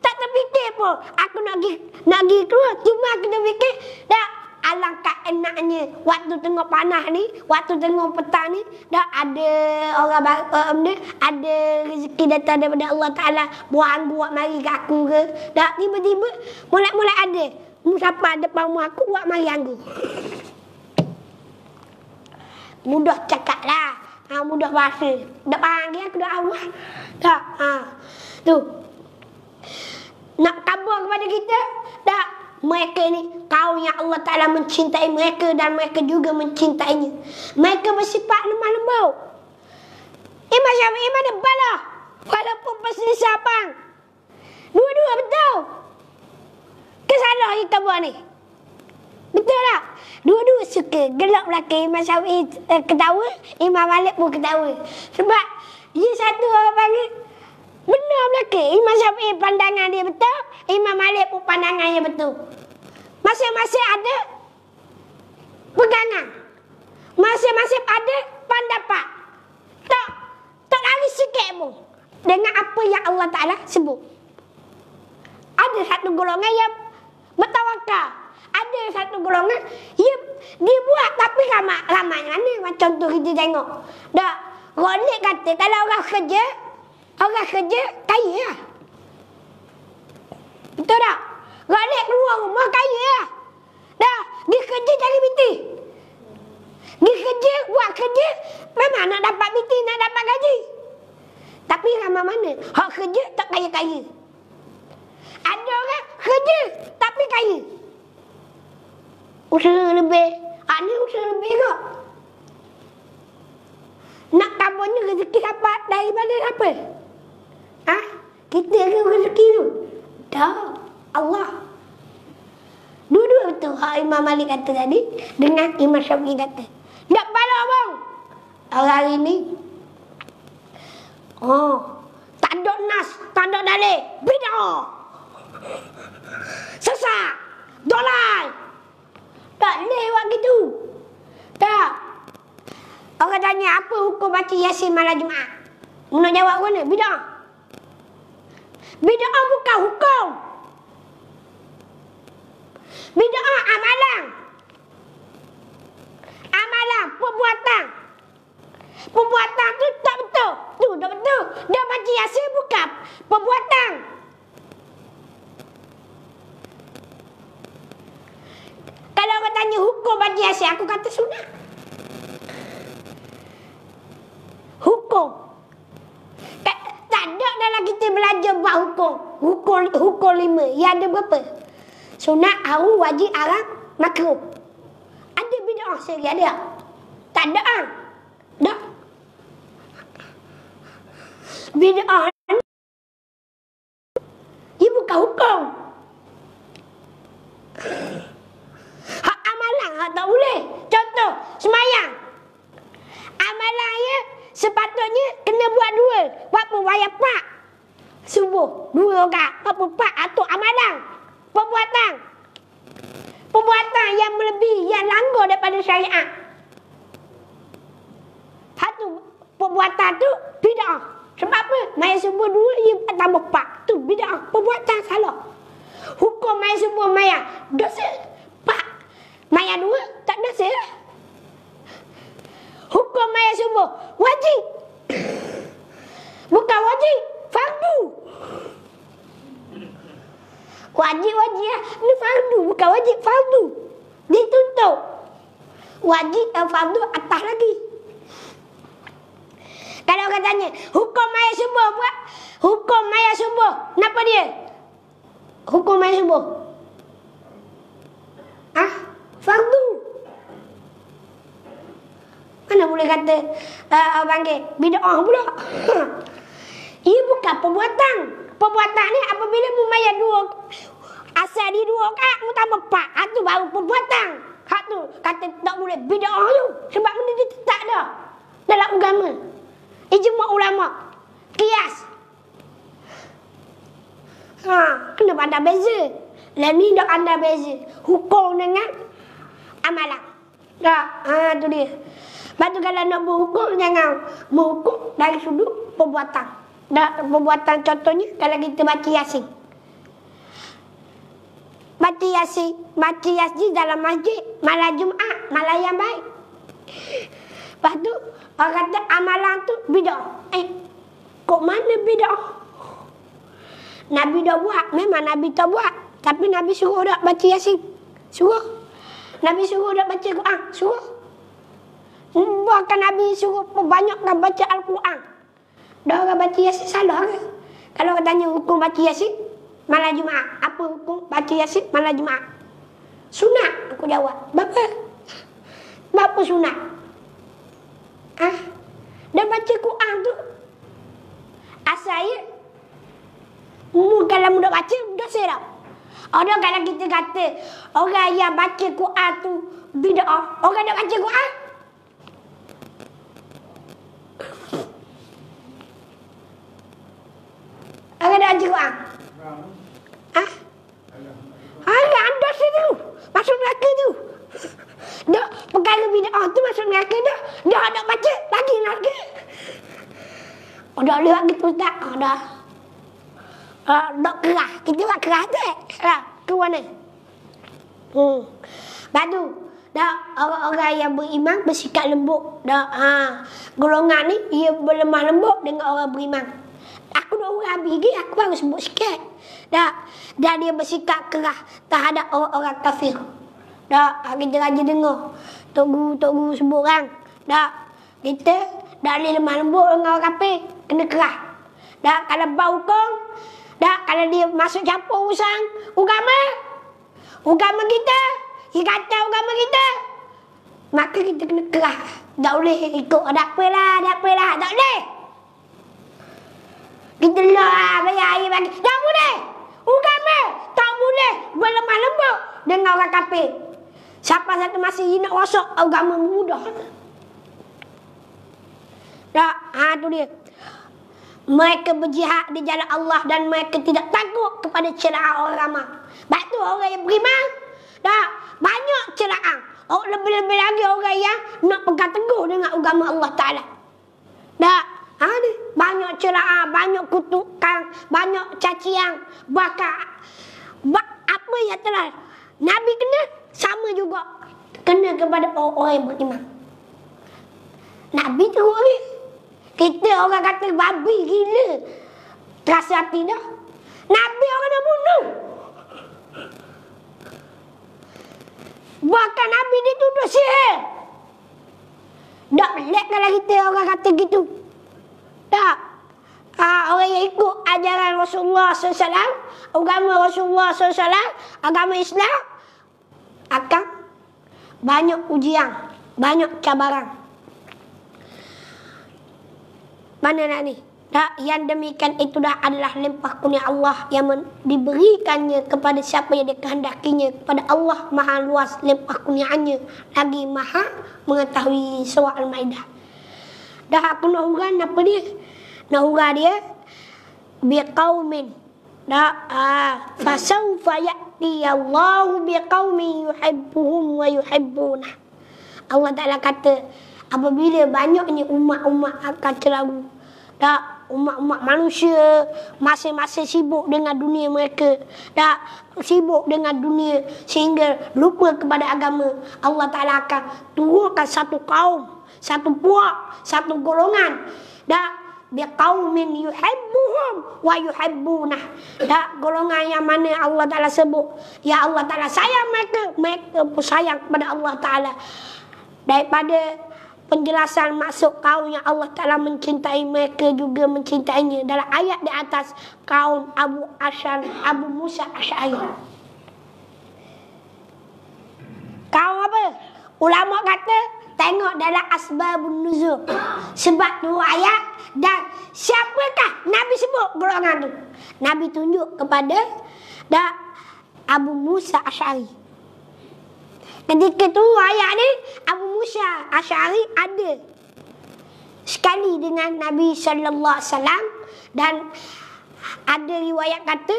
tak terfikir pun. Aku nak pergi keluar, cuma aku terfikir dah alangkah enaknya waktu tengok panas ni, waktu tengok petang ni, dah ada orang ada rezeki datang daripada Allah Ta'ala, buang buat mari kat aku ke. Dah tiba-tiba mulai ada siapa depan rumah aku buat mari anggur. Mudah cakap lah, mudah bahasa. Dah panggil aku dah awal. Tak, tu nak kabar kepada kita, dah mereka ni tahu yang Allah Ta'ala mencintai mereka dan mereka juga mencintainya. Mereka bersifat lemah lembut. Imam Syafi'i mana bala walaupun perselisihan abang. Dua-dua betul. Kesalah yang kabar ni. Betul tak? Dua-dua suka. Gelap belakang Imam Syafi'i ketawa, Imam Malik pun ketawa. Sebab dia satu orang panggil benar belakang. Imam Syafi'i pandangan dia betul, Imam Malik pun pandangannya betul. Masing-masing ada pegangan. Masing-masing ada pendapat. Tak lari sikit pun dengan apa yang Allah Ta'ala sebut. Ada satu golongan yang bertawakal. Ada satu golongan dia buat tapi ramai mana. Macam tu kita tengok. Dah, Ghalib kata kalau orang kerja kaya lah. Betul tak? Ghalib keluar rumah kaya lah. Dah, dia kerja cari binti. Dia kerja, buat kerja, memang nak dapat binti, nak dapat gaji. Tapi ramai mana? Hak kerja tak kaya-kaya. Ada orang kerja tapi kaya. Usaha lebih. Ni usaha lebih kok. Nak kabarnya rezeki dapat daripada siapa? Kita ke rezeki tu? Tak, Allah. Dua-dua betul hak Imam Malik kata tadi dengan Imam Syafi'i kata. Tak balak bang. Orang hari ni tak ada nas, tak ada dalil. Bid'ah. Sesat. Dolal. Tak lewat gitu. Tak. Orang tanya apa hukum baca Yasin malam Jumaat? Nak jawab mana? Bid'ah. Bid'ah bukan hukum. Bid'ah amalan. Amalan, perbuatan. Perbuatan tu tak betul. Tu tak betul. Dia baca Yasin bukan perbuatan. Kalau orang tanya hukum baca Yasin, aku kata sunat. hukum. Tak ada dalam kita belajar buat hukum. Hukum 5. Yang ada berapa? Sunat, haram, wajib, haram, makruh. Ada bid'ah sehari ada? Tak ada ah. Tak. Bid'ah ia bukan hukum. Hak amalan hak tak boleh. Contoh, semayang. Amalan ia sepatutnya kena buat 2. Buat bayar 4. Subuh 2 orang. Apa 4 atau amalan. Perbuatan yang melebihi, yang langgar daripada syariat. Satu perbuatan tu bid'ah. Sebab apa? Maya subuh 2 ia tambah 4. Tu bid'ah. Perbuatan salah. Hukum maya subuh maya dosa 4. Maya 2 tak dosa lah. Hukum maya subuh wajib. Bukan wajib, fardu. Wajib lah. Ni fardu, bukan wajib, fardu. Dituntut. Wajib dan fardu atas lagi. Kalau orang tanya, hukum maya subuh buat. Hukum maya subuh, kenapa dia? Hukum maya subuh. Fardu. Mana boleh kata panggil bid'ah pula. Ia bukan perbuatan. Perbuatan ni apabila membayar 2, asal di 2 rakaat mu tambah 4. Itu baru perbuatan. Hak tu kata tak boleh bid'ah tu. Sebab benda dia tak ada dalam agama. Ijma' ulama. Qiyas. Kena pandai beza. Lah ni dak pandai beza. Hukum dengan amalan. Tak, tu dia. Lepas tu kalau nak berhukum, jangan berhukum dari sudut perbuatan. Perbuatan contohnya, kalau kita baca Yasin. Baca Yasin dalam masjid, malam Jumaat, malam yang baik. Lepas tu, orang kata amalan tu bid'ah. Kok mana bid'ah? Nabi dah buat, memang Nabi tak buat. Tapi Nabi suruh tak baca Yasin. Suruh. Nabi suruh tak baca Quran. Suruh. Bahkan Nabi suruh perbanyakkan baca Al-Quran. Dah orang baca Yasin salah ke? Kalau orang tanya hukum baca Yasin malam Jumaat, apa hukum baca Yasin malam Jumaat? Sunat, aku jawab. Bapa sunat? Dia baca Quran tu asal ya. Kalau mudah baca, dosa tak? Orang kalau kita kata orang yang baca Quran tu bid'ah, orang nak baca Quran? Orang nak baca Quran? Ada situ. Masuk neraka tu. Dah perkara bid'ah tu masuk neraka dah. Dah nak baca lagi neraka. Dah lewat gitu tak? Dah. Dah kerah. Kita buat kerah tu ke mana? Lepas tu dah orang-orang yang beriman bersikap lembut. Dah golongan ni ia berlemah lembut dengan orang beriman. Aku dah urang habis lagi, aku baru sebut sikit. Dah dia bersikap kerah terhadap orang-orang kafir. Dah kita rajin dengar Tok Guru sebut orang. Dah kita dah lemah lembut dengan orang kafir, kena kerah. Dah kalau bau hukum, dah kalau dia masuk campur urusan agama kita, dia kata agama kita, maka kita kena kerah. Tak boleh ikut ada apalah, tak boleh. Kita lah bayar air bagi. Tak boleh. Agama tak boleh berlemah lembut dengan orang kafir. Siapa satu masa dia nak rosak agama mudah. Tak, tu dia. Mereka berjihad di jalan Allah dan mereka tidak takut kepada celaan orang ramai. Sebab tu orang yang beriman, dah banyak celaan. Lebih-lebih lagi orang yang nak pegang teguh dengan agama Allah Ta'ala. Dah, ni banyak celaan, banyak kutukan, banyak cacian. Bahkan apa yang telah Nabi kena, sama juga kena kepada orang yang beriman. Nabi teruk ni. Kita orang kata babi gila. Terasa hati dah. Nabi orang nak bunuh. Bahkan Nabi dituduh sihir. Tak pelik kalau kita orang kata gitu. Tak. Orang yang ikut ajaran Rasulullah SAW, agama Rasulullah SAW, agama Islam, akan banyak ujian, banyak cabaran. Mana nak ni? Tak, yang demikian itu dah adalah limpah kurnia Allah yang diberikannya kepada siapa yang dikehendakinya. Kepada Allah maha luas limpah kurniaannya, lagi maha mengetahui. Surah Al-Maidah. Dah aku nak urang apa dia? Nak urang dia biqaumin. Dah fasawfa ya'ti Allahu biqaumin yuhibbuhum wa yuhibbunah. Allah Ta'ala kata apabila banyaknya umat-umat akan celaru. Tak, umat-umat manusia masing-masing sibuk dengan dunia mereka. Tak, sibuk dengan dunia sehingga lupa kepada agama. Allah Ta'ala akan turunkan satu kaum, satu puak, satu golongan. Tak, biqaumin yuhibbuhum wa yuhibbunah. Tak, golongan yang mana Allah Ta'ala sebut, ya Allah Ta'ala sayang mereka, mereka pun sayang kepada Allah Ta'ala. Daripada penjelasan maksud kaum yang Allah Ta'ala mencintai, mereka juga mencintainya dalam ayat di atas, kaum Abu Musa Asy'ari. Kaum apa? Ulama kata tengok dalam asbabun nuzul, sebab tu ayat, dan siapakah Nabi sebut golongan tu? Nabi tunjuk kepada Abu Musa Asy'ari. Ketika tu ayat ni Abu Musa Asy'ari ada sekali dengan Nabi sallallahu alaihi wasallam, dan ada riwayat kata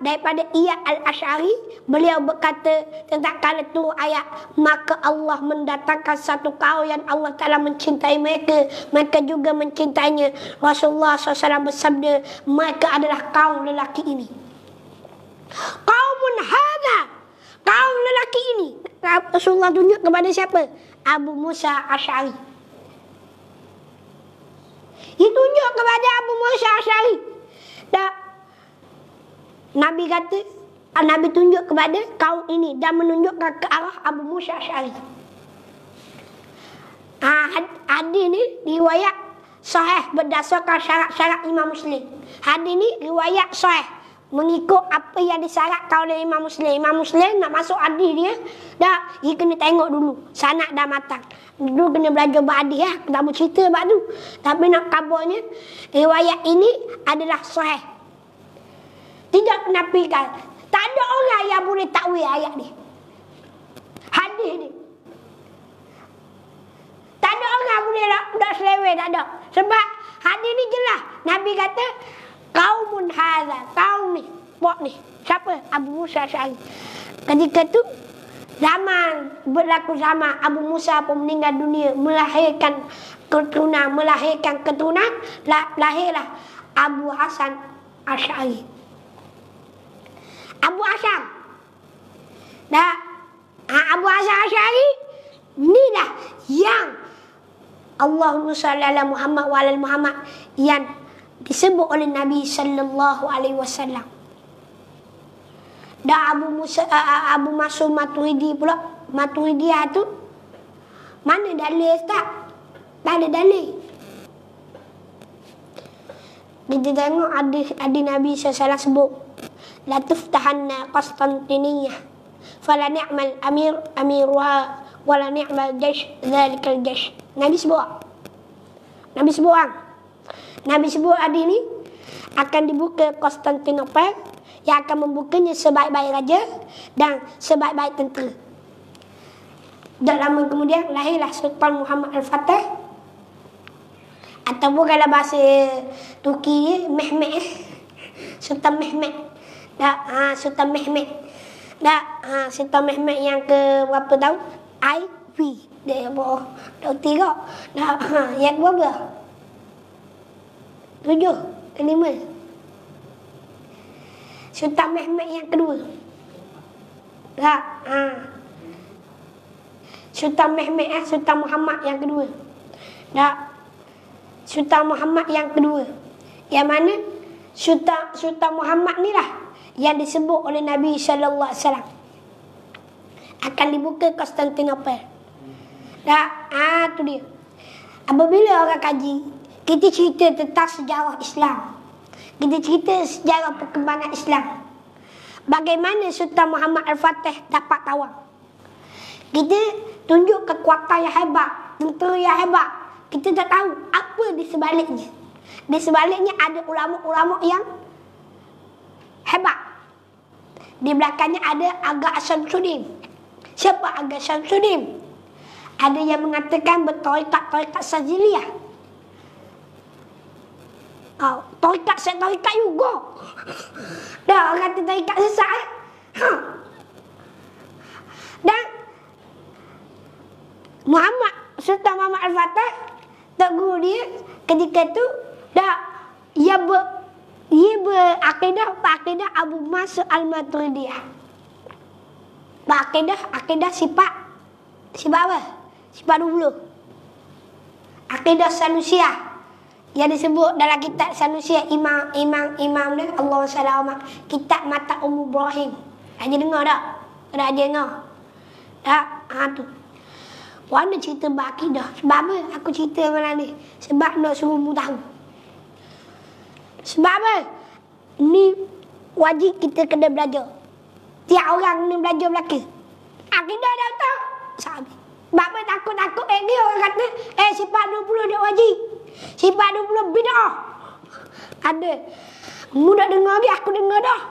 daripada Iyad Al-Asy'ari, beliau berkata tentang kala tu ayat, maka Allah mendatangkan satu kaum yang Allah Ta'ala mencintai mereka, mereka juga mencintainya. Rasulullah SAW bersabda, mereka adalah kaum lelaki ini. Qaumun hadha, kaum lelaki ini. Rasulullah tunjuk kepada siapa? Abu Musa Asy'ari. Dia tunjuk kepada Abu Musa Asy'ari. Nabi kata, Nabi tunjuk kepada kaum ini dan menunjukkan ke arah Abu Musa Asy'ari. Hadis ni riwayat sahih berdasarkan syarat-syarat Imam Muslim. Hadis ni riwayat sahih mengikut apa yang disyaratkan oleh Imam Muslim. Imam Muslim nak masuk hadis dia, dia kena tengok dulu sanad dah matang. Dulu kena belajar berhadis ya, tak boleh cerita bab tu. Tapi nak kabarnya, riwayat ini adalah sahih. Tidak menafikan. Tak ada orang yang boleh takwil ayat ni, hadis ni. Tak ada orang boleh nak seleweh, tak ada. Sebab hadis ni jelas. Nabi kata kaumun hadza, kaum ni, buat ni. Siapa? Abu Musa Asy'ari. Ketika tu berlaku zaman Abu Musa pun meninggal dunia, melahirkan keturunan, lahirlah Abu Hasan Asy'ari. Abu Hasan. Abu Hasan Asy'ari inilah yang Allahumma shalli ala Muhammad wa ala Muhammad yang disebut oleh Nabi sallallahu alaihi wasallam. Dan Abu Mas'ud Maturidi pula, Maturidiyah tu mana dalil tak? Tak ada dalil. Kita tengok ada Nabi sallallahu sebut, la tuftahanna Qastantiniyah fala ni'mal amiruha wala ni'mal jaysh dzalikal jaysh. Nabi sebut hadis ni akan dibuka Konstantinopel, yang akan membukanya sebaik-baik raja dan sebaik-baik tentera. Tak lama kemudian lahirlah Sultan Muhammad Al-Fatih, ataupun kalau bahasa Turki Mehmet, Sultan Mehmet. Sultan Mehmet. Sultan Mehmet yang ke berapa tahun? IV dia bawa tahun 3. Yang berapa? 7 ke 5. Sultan Mehmet yang kedua. Sultan Mehmet Sultan Muhammad yang kedua. Sultan Muhammad yang kedua. Yang mana Sultan Muhammad ni lah yang disebut oleh Nabi sallallahu alaihi wasallam akan dibuka Konstantinopel. Tu dia. Apabila orang kaji Kita cerita tentang sejarah Islam. Kita cerita sejarah perkembangan Islam. Bagaimana Sultan Muhammad Al-Fatih dapat tawar. Kita tunjuk kekuatan yang hebat, tentera yang hebat. Kita tak tahu apa di sebaliknya. Di sebaliknya ada ulama-ulama yang hebat. Di belakangnya ada Aga Syamsuddin. Siapa Aga Syamsuddin? Ada yang mengatakan bertarikat Syadziliyah. Tarikat juga. Dah orang kata tarikat sesat. Dan Sultan Muhammad Al-Fatih, Tok Guru dia ketika tu ia berakidah Abu Mansur Al-Maturidiyah. Akidah sifat apa? Sifat 20. Akidah Sanusiyah yang disebut dalam kitab Sanusiyah Imam dia Allah SWT, kitab Mata Ibrahim. Ada dengar tak? Ada dengar? Tak? Tu. Mana cerita berakidah? Sebab apa aku cerita malam ni? Sebab nak suruh mu tahu. Sebab apa? Ni wajib kita kena belajar. Tiap orang kena belajar belaka. Akidah dah tahu. Sahabat. Sebab apa takut-takut lagi orang kata, sifat 20 dia wajib. Sifat 20 bid'ah. Ada. Mu dah dengar lagi, aku dengar dah.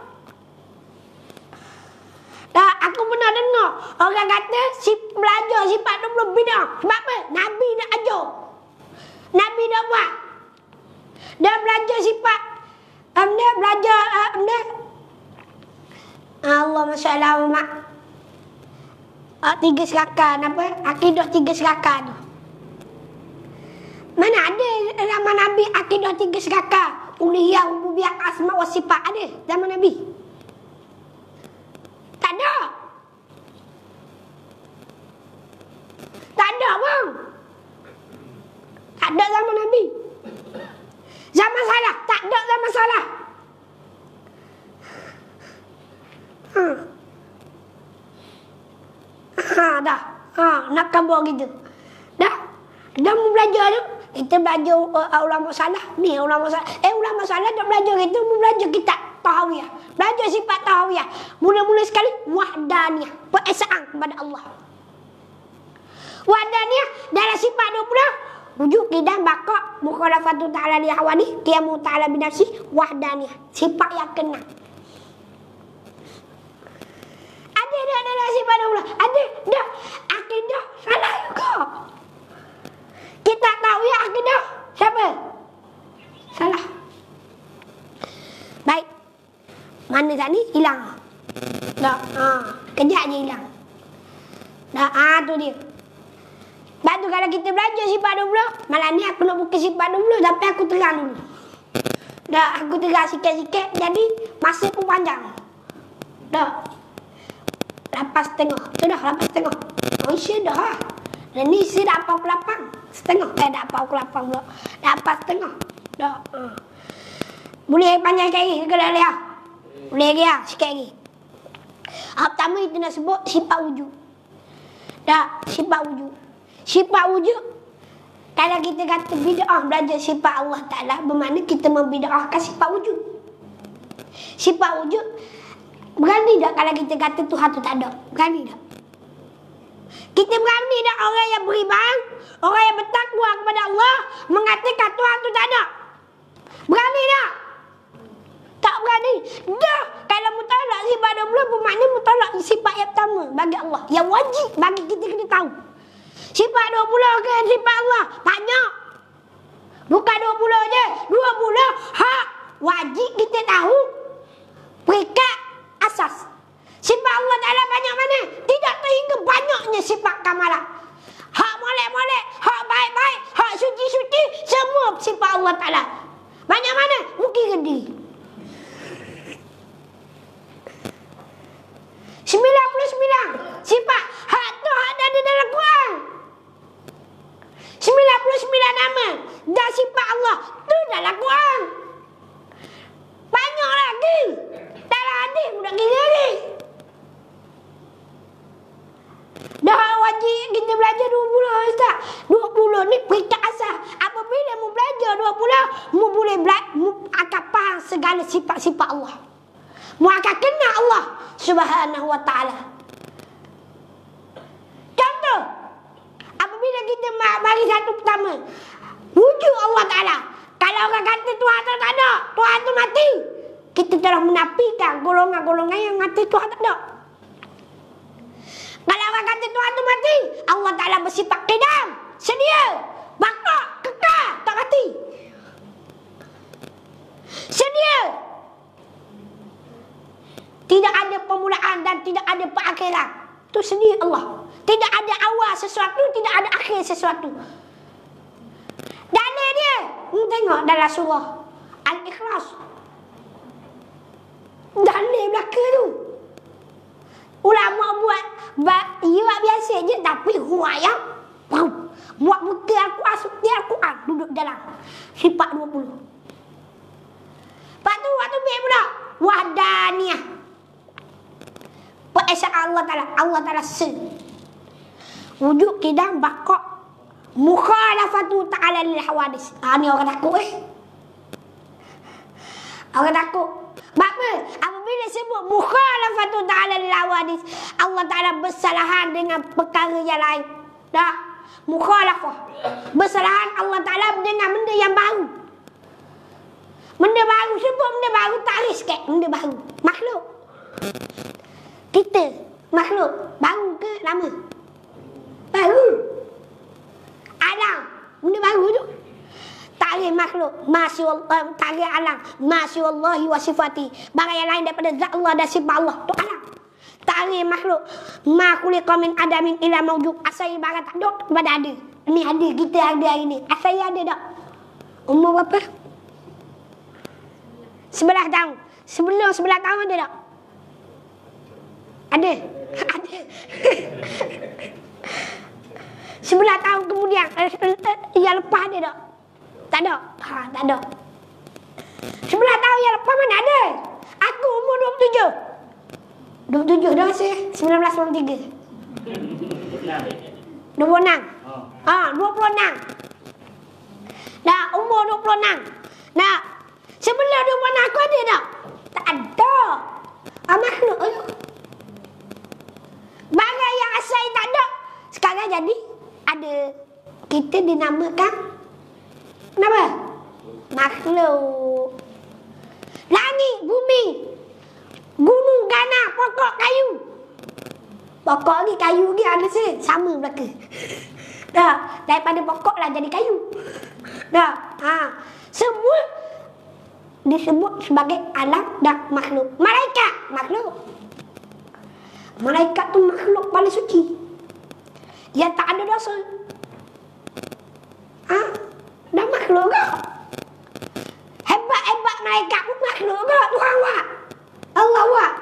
Aku pernah dengar orang kata belajar sifat 20 bid'ah. Sebab apa? Nabi dah ajar. Nabi dah buat. Dah belajar sifat. Dia belajar Allah Masya Mak. 3 serakan apa? Akidah 3 serakan tu. Mana ada zaman Nabi akidah 3 serakan? Uluhiyah, rububiyah, asma wa sifat ada zaman Nabi? Tak ada. Tak ada bang. Tak ada zaman Nabi. Zaman salah. Tak ada zaman salah. Dah. Nak kabur gitu. Dah mau belajar tu. Kita belajar ulama salah. Ni ulama salah. Ulama salah dah belajar kita. Mau belajar kitab Tahawiyah. Belajar sifat Tahawiyah. Mula-mula sekali wahdaniyah. Pengesaan kepada Allah. Wahdaniyah dalam sifat 20. Wujud kidam baqa mukhalafatu ta'ala li hawani qiyamu ta'ala binafsi wahdaniyah. Sifat yang kena. Ada dah dalam sifat 20. Ada dah. Akidah salah juga. Kita tahu ya akidah siapa? Salah. Baik. Mana tak ni? Hilang. Dah. Kejap je hilang. Dah. Tu dia. Lepas tu kalau kita belajar sifat 20, malam ni aku nak buka sifat 20 tapi aku terang dulu. Dah. Aku terang sikit-sikit. Jadi masa pun panjang. Dah. 8.5. Tu dah 8.5. Oh isi dah lah. Dan ni isi dah 48. Setengah. Dah 48 pula. Dah 4.5. Dah. Boleh panjang sikit lagi. Ke dah lihat. Boleh lagi lah. Sikit lagi. Pertama kita nak sebut sifat wujud. Dah. Sifat wujud. Sifat wujud. Kalau kita kata bid'ah belajar sifat Allah Ta'ala, bermakna kita membid'ahkan sifat wujud. Sifat wujud. Berani tak kalau kita kata Tuhan tu tak ada? Berani tak? Kita berani tak orang yang beriman, orang yang bertakwa kepada Allah mengatakan Tuhan tu tak ada? Berani tak? Tak berani. Dah. Kalau mutolak sifat 20 bermakna mutolak sifat yang pertama bagi Allah. Yang wajib bagi kita kena tahu. Sifat 20 ke sifat Allah? Banyak. Bukan 20 je. 20 hak wajib kita tahu. Peringkat asas. Sifat Allah Ta'ala banyak mana? Tidak terhingga banyaknya sifat kamalah. Hak molek-molek, hak baik-baik, hak suci-suci, semua sifat Allah Ta'ala. Banyak mana? Mungkin gede. 99 sifat. Hak tu hak ada dalam Quran. 99 nama dan sifat Allah tu dalam Quran. Banyak segala sifat-sifat Allah. Mu akan kenal Allah Subhanahu wa ta'ala. Contoh, apabila kita mari satu pertama, wujud Allah Ta'ala. Kalau orang kata Tuhan tu tak ada, Tuhan tu mati, kita telah menafikan golongan-golongan yang mati Tuhan tak ada. Kalau orang kata Tuhan tu mati, Allah Ta'ala bersifat qidam, sedia, baqa, kekal, tak mati. Sedia. Tidak ada permulaan dan tidak ada perakhiran. Itu sedia Allah. Tidak ada awal sesuatu, tidak ada akhir sesuatu. Dalil dia, tengok dalam surah Al-Ikhlas. Dalil belakang tu. Ulama buat biasa je, tapi huayang buat buku Al-Quran, suti Al-Quran duduk dalam sifat 20. Lepas tu waktu biar pula wahdaniyah, Esa Allah Ta'ala wujud kidam baqa mukhalafatu ta'ala lil hawadis. Ni orang takut Orang takut. Apa? Apabila sebut mukhalafatu ta'ala lil hawadis, Allah Ta'ala bersalahan dengan perkara yang lain. Dah, mukhalafah. Bersalahan Allah Ta'ala dengan benda yang baru. Benda baru, sebut benda baru, tarik sikit benda baru. Makhluk. Kita, makhluk, baru ke lama? Baru. Alam, benda baru tu. Tarik makhluk, tarik alam, masyallahi wa sifati. Barang yang lain daripada zat Allah dan sifat Allah, tu alam. Tarik makhluk, ma khuliqa min adamin ila mawjud. Asal barang tak ada kepada ada. Ni ada, kita ada hari ni. Asal ada tak? Umur berapa? 11 tahun. Sebelum 11 tahun ada tak? Ada. Ada. 11 tahun kemudian yang lepas ada tak? Tak ada. Tak ada. 11 tahun yang lepas mana ada? Aku umur 27 dah rasa 1993. 26. 26. Dah umur 26. Dah. Sebelum 26 aku ada tak? Tak ada. Makhluk tu. Barang yang asal tak ada, sekarang jadi ada. Kita dinamakan kenapa? Makhluk. Langit, bumi, gunung, ganah, pokok, kayu. Pokok ni, kayu ni ada sama belaka. Dah, daripada pokok lah jadi kayu. Dah, semua disebut sebagai alam dan makhluk. Malaikat, makhluk. Malaikat tu makhluk paling suci, yang tak ada dosa. Dah makhluk ke? Hebat-hebat malaikat pun makhluk ke? Tuhan wak, Allah wak.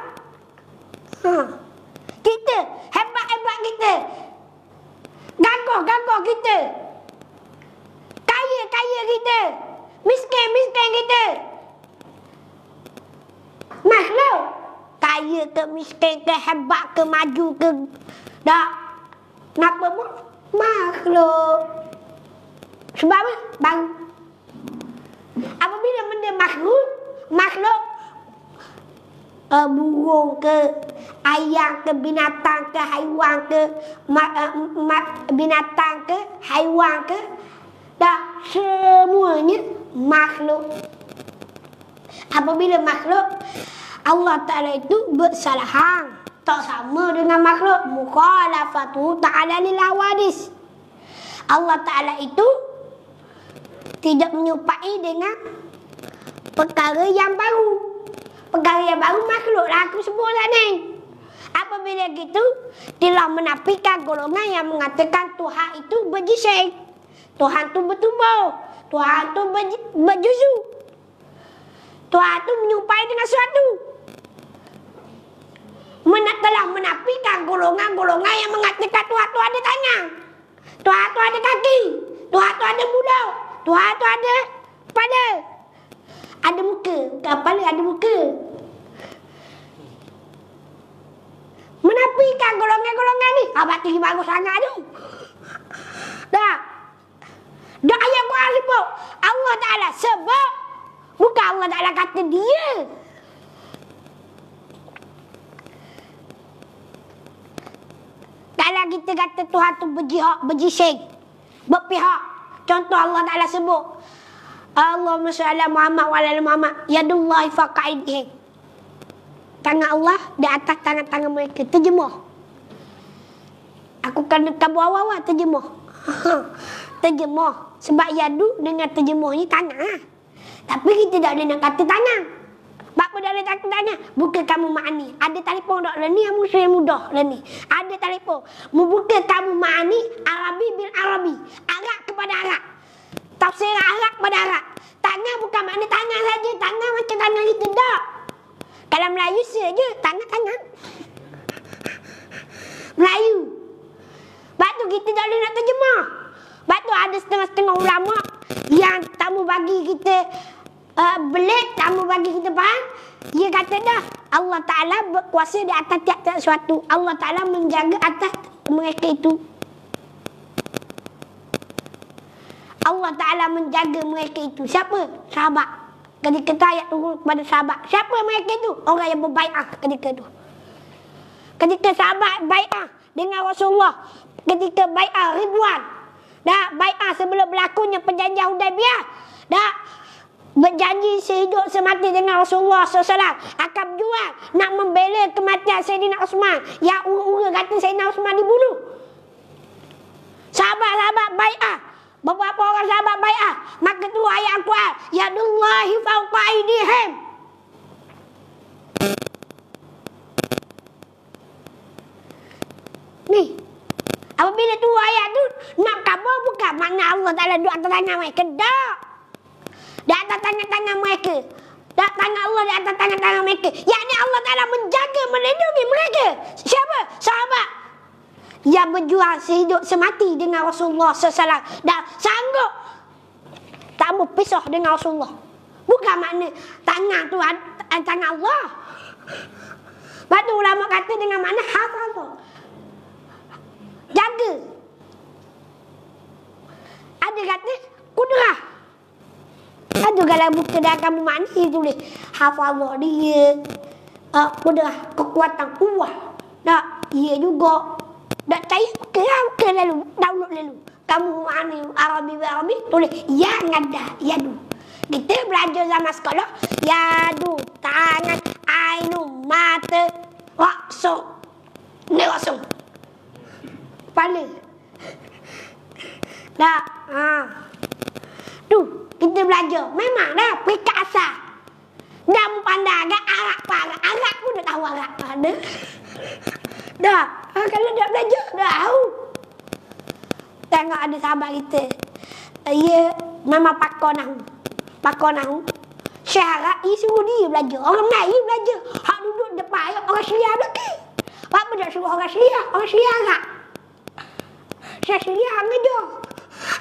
Kita, hebat-hebat kita, gagah-gagah kita, kaya-kaya kita, miskin-miskin kita, makhluk. Kaya ke, miskin ke, hebat ke, maju ke, dah, kenapa pun makhluk. Sebab apa? Baru. Apabila benda makhluk, burung ke, ayam ke, binatang ke, haiwan ke, binatang ke, haiwan ke, dah, semuanya makhluk. Apabila makhluk, Allah Ta'ala itu bersalahan, tak sama dengan makhluk. Mukhalafatu ta'ala lil hawadis. Allah Ta'ala itu tidak menyerupai dengan perkara yang baru. Perkara yang baru makhluk lah aku sebut lah ni. Apabila gitu, telah menafikan golongan yang mengatakan Tuhan itu berjisik, Tuhan itu bertubuh, Tuhan itu berjuzu, Tuhan itu menyerupai dengan sesuatu. Telah menafikan golongan-golongan yang mengatakan Tuhan itu ada tangan, Tuhan itu ada kaki, Tuhan itu ada mulut, Tuhan itu ada kepala, ada muka, kepala ada muka. Menafikan golongan-golongan ni. Abang tu bagus sangat tu. Dah. Dah ayat Quran sebut Allah Ta'ala sebab bukan Allah Allah Ta'ala kata dia. Kalau kita kata Tuhan tu berjihad, berjising, berpihak. Contoh Allah Ta'ala sebut, Allahumma salli ala Muhammad wa ala Muhammad, yadullahi fawqa aydihim. Tangan Allah di atas tangan-tangan mereka. Terjemah. Aku kena tabu awal-awal terjemah. Terjemah. Sebab yadu dengan terjemah ni tangan. Tapi kita tak boleh nak kata tangan. Apa dah boleh kata tangan? Bukan kamu makni. Ada telefon tak lah ni? Kamu saya mudah lah ni. Ada telefon. Bukan kamu makni. Arabi bil Arabi. Arab kepada Arab. Tafsir Arab kepada Arab. Tangan bukan makna tangan saja. Tangan macam tangan kita tak. Kalau Melayu saja, tangan-tangan. Melayu. Sebab tu kita tak boleh nak terjemah. Sebab tu ada setengah-setengah ulama yang tamu bagi kita belit, tamu bagi kita faham. Dia kata dah, Allah Ta'ala berkuasa di atas tiap-tiap sesuatu. Allah Ta'ala menjaga atas mereka itu. Allah Ta'ala menjaga mereka itu. Siapa? Sahabat. Ketika ayat turun kepada sahabat. Siapa mereka itu? Orang yang berbai'ah ketika itu. Ketika sahabat bai'ah dengan Rasulullah. Ketika bai'ah Ridwan. Dah bai'ah sebelum berlakunya perjanjian Hudaibiyah. Dah berjanji sehidup semati dengan Rasulullah SAW. Akan berjuang nak membela kematian Sayyidina Uthman. Yang ura-ura kata Sayyidina Uthman dibunuh. Sahabat-sahabat bai'ah. Beberapa orang sahabat bai'ah. Maka tu ayat Al-Quran. Yadullahi fawqa aydihim. Ni. Apabila tu ayat tu nak khabar bukan makna Allah Ta'ala duduk atas tangan mereka. Tak. Di atas tangan-tangan mereka. Tak, tangan Allah di atas tangan-tangan mereka. Yakni Allah Ta'ala menjaga, melindungi mereka. Siapa? Sahabat. Yang berjuang sehidup semati dengan Rasulullah SAW. Dan sanggup tak berpisah dengan Rasulullah. Bukan makna tangan tu tangan Allah. Lepas tu ulama kata dengan makna hafazah. Jaga. Ada kata kudrah. Ada kalau buka dalam kamu makna tulis hafazah dia. Kudrah, kekuatan kuat. Tak, ia juga. Tak cari ke lalu, download lalu. Kamu makna Arabi tulis yang ada yadu. Kita belajar zaman sekolah yadu, tangan, ainu, mata, raksu. Ni raksu. Kepala. Tak. Tu kita belajar. Memang dah peringkat asal. Dah pandai agak Arab pun. Arab pun dah tahu Arab. Ada. Dah. Kalau dah belajar dah tahu. Tengok ada sahabat kita. Ia memang pakar nahu. Syarat ia suruh dia belajar. Orang Melayu belajar. Hak duduk depan orang Syria belakang. Apa dah suruh orang Syria? Orang Syria Arab. Saya Syria ngajar.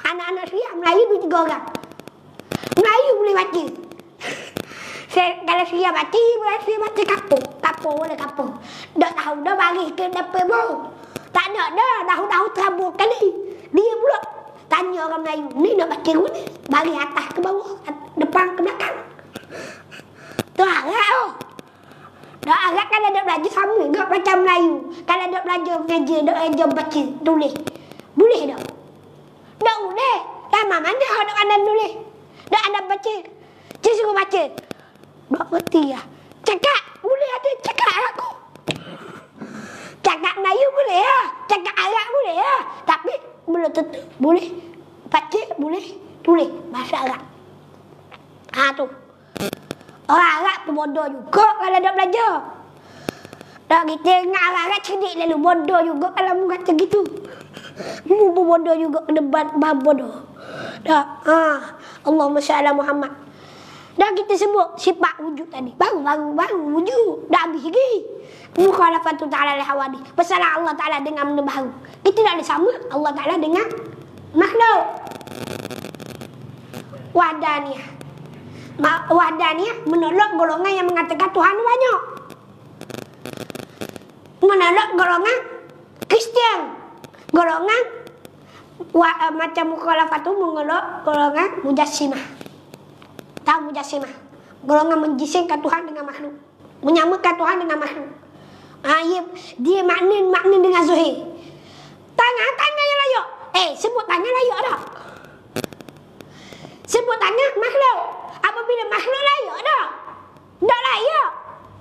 Anak-anak Syria Melayu 2-3 orang. Melayu boleh baca. Kalau Syria baca, Syria baca kapur. Kapur boleh kapur. Tak tahu dah bagi ke dapat bau. Tak ada dah. Tahu-tahu terabur kali. Dia pula tanya orang Melayu. Ni nak baca mana? Bagi atas ke bawah. Depan ke belakang. Tu Arab tu. Dah Arab kan ada belajar sama juga macam Melayu. Kalau ada belajar mengajar, ada ajar baca, tulis. Boleh tak? Tak boleh. Lama mana ada anda tulis? Tak anda baca. Cik suruh baca. Tak berhenti lah. Cakap. Boleh ada cakap aku. Cakap Melayu boleh lah. Cakap Arab boleh lah. Tapi belum tentu. Boleh. Baca boleh. Tulis. Bahasa Arab. Tu. Orang Arab pun bodoh juga kalau dah belajar. Tak kita ingat Arab cerdik lalu. Bodoh juga kalau mu kata gitu. Mu pun bodoh juga. Debat bodoh. Tak. Allahumma salli ala Muhammad. Dah kita sebut sifat wujud tadi. Baru wujud. Dah habis lagi. Mukhalafatu ta'ala al-hawadi. Bersalah Allah Ta'ala dengan benda baru. Kita tak boleh sama Allah Ta'ala dengan makhluk. Wahdaniyah. Wahdaniyah menolak golongan yang mengatakan Tuhan banyak. Menolak golongan Kristian. Golongan macam mukhalafatu menolak golongan Mujassimah. Tahu Mujassimah? golongan menjisingkan Tuhan dengan makhluk, menyamakan Tuhan dengan makhluk. Dia makna dengan zahir. Tangan yang layak. Sebut tangan layak dah. Sebut tangan makhluk. Apabila makhluk layak dah. Tak layak.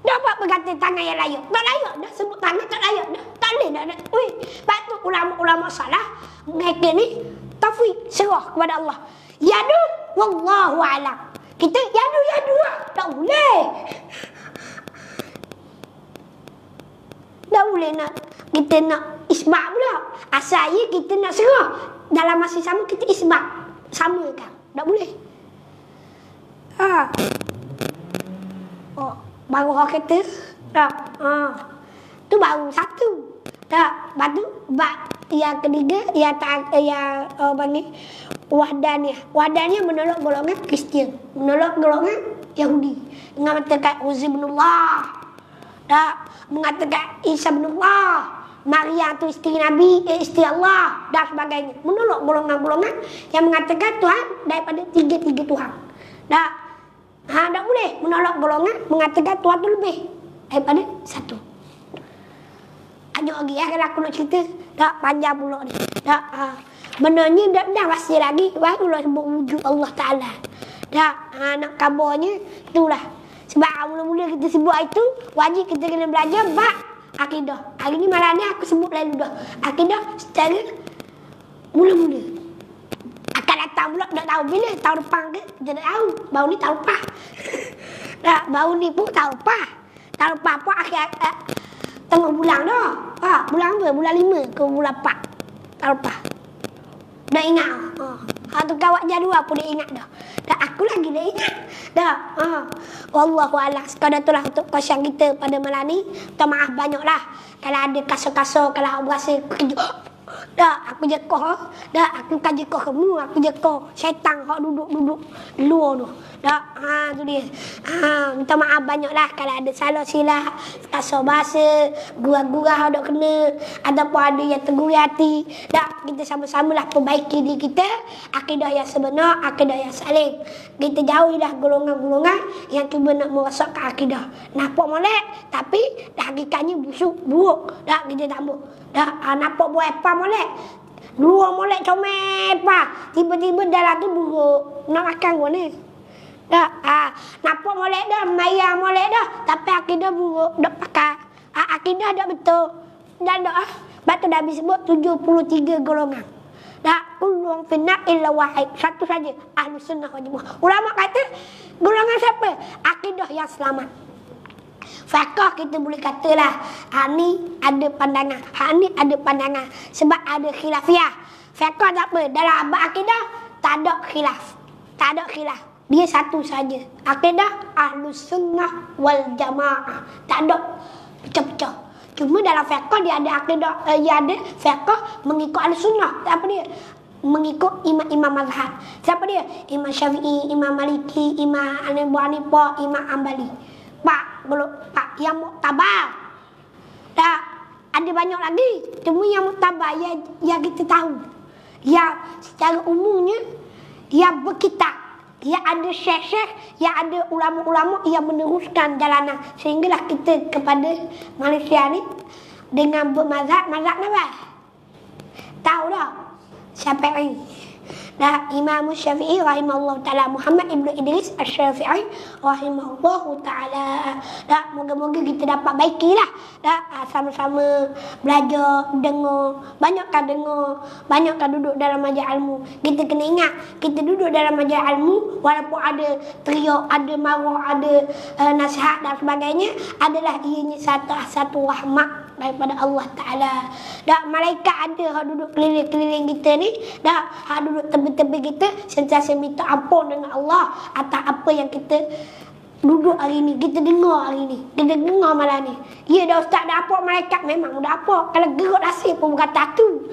Dah buat berkata tangan yang layak. Tak layak dah. Sebut tangan tak layak dah. Tak boleh dah. Lepas tu ulama-ulama salah mereka ni tafwid, serah kepada Allah. Yadu wallahu a'lam. Kita yadu lah. Tak boleh. Tak boleh nak kita nak isbat pula. Asalnya kita nak serah. Dalam masa sama kita isbat. Samakan. Tak boleh. Baru orang kata. Tu baru satu. Lepas tu yang ketiga yang panggil wahdaniyah. Wahdaniyah menolak golongan Kristian, menolak golongan Yahudi. Dengan mengatakan Uzair bin Allah. Mengatakan Isa bin Allah, Maria tu isteri Nabi, isteri Allah dan sebagainya. Menolak golongan-golongan yang mengatakan Tuhan daripada tiga Tuhan. Tak boleh menolak golongan mengatakan Tuhan tu lebih daripada satu. Ada lagi kalau aku nak cerita tak panjang pula ni. Benarnya dah pasti lagi barulah sebut wujud Allah Taala. Nak kabarnya itulah. Sebab mula-mula kita sebut itu, wajib kita kena belajar bab akidah. Hari ni malam ni aku sebut lalu dah. Akidah secara mula-mula. Akan datang pula tak tahu bila. Tahun depan ke? Kita tak tahu. Baru ni tahun lepas. Baru ni pun tahun lepas. Tahun lepas pun akhir tengah bulan dah. Bulan apa? Bulan 5 ke bulan 4. Tahun lepas. Dah ingat. Tu kawat jadual pun dia ingat dah. Aku lagi dah ingat. Wallahu a'lam. Sekadar itulah untuk kosong kita pada malam ni. Minta maaf banyaklah. Kalau ada kasar-kasar, kalau aku berasa kejut. Aku jekoh. Aku kan jekoh kamu. Aku jekoh syaitan hak duduk luar tu. Tu dia. Minta maaf banyaklah kalau ada salah silap, kasar bahasa, gurau-gurau hak dok kena ataupun ada yang tergurui hati. Kita sama-samalah perbaiki diri kita. Akidah yang sebenar, akidah yang saling. Kita jauhilah golongan-golongan yang cuba nak merosakkan akidah. Nampak molek tapi hakikatnya buruk. Kita tak mau. Nampak buat apa molek. Luar molek comel apa. Tiba-tiba dalam tu buruk. Nak makan gua ni. Nampak molek dah, mayang molek dah, tapi akidah buruk, dak pakai. Akidah dak betul. Dan dak Sebab tu Nabi sebut 73 golongan. Kulluhum finnar illa wahid. Satu saja, Ahlus Sunnah wal Jamaah. Ulama kata golongan siapa? Akidah yang selamat. Fiqh kita boleh katalah ni ada pandangan, ni ada pandangan sebab ada khilafiyah. Fiqh tak apa, dalam bab akidah tak ada khilaf. Tak ada khilaf. Dia satu saja. Akidah Ahlus Sunnah wal Jamaah. Tak ada pecah-pecah. Cuma dalam fiqh dia ada akidah, dia ada fiqh mengikut Ahlus Sunnah. Apa dia? Mengikut imam-imam mazhab. Siapa dia? Imam Syafi'i, Imam Maliki, Imam Abu Hanifah, Imam Ambali. Pak yang muktabar. Ada banyak lagi. Cuma yang muktabar yang kita tahu. Yang secara umumnya yang berkitab. Yang ada syekh-syekh, yang ada ulama-ulama yang meneruskan jalanan. Sehinggalah kita kepada Malaysia ni dengan bermazhab, mazhab apa? Tahu dah? Syafi'i. Imam Syafi'i rahimahullah ta'ala, Muhammad ibn Idris Asy-Syafi'i rahimahullah ta'ala. Moga-moga kita dapat baikilah. Sama-sama belajar, dengar, banyakkan duduk dalam majlis ilmu. Kita kena ingat, kita duduk dalam majlis ilmu walaupun ada teriak, ada marah, ada nasihat dan sebagainya, adalah ianya satu rahmat daripada Allah Ta'ala. Malaikat ada hak duduk keliling-keliling kita ni, hak duduk tepi-tepi kita, sentiasa minta ampun dengan Allah atas apa yang kita duduk hari ni, kita dengar hari ni, kita dengar malam ni. Ya dah ustaz, dah apa malaikat, memang dah apa. Kalau gerak nasib pun berkata tu.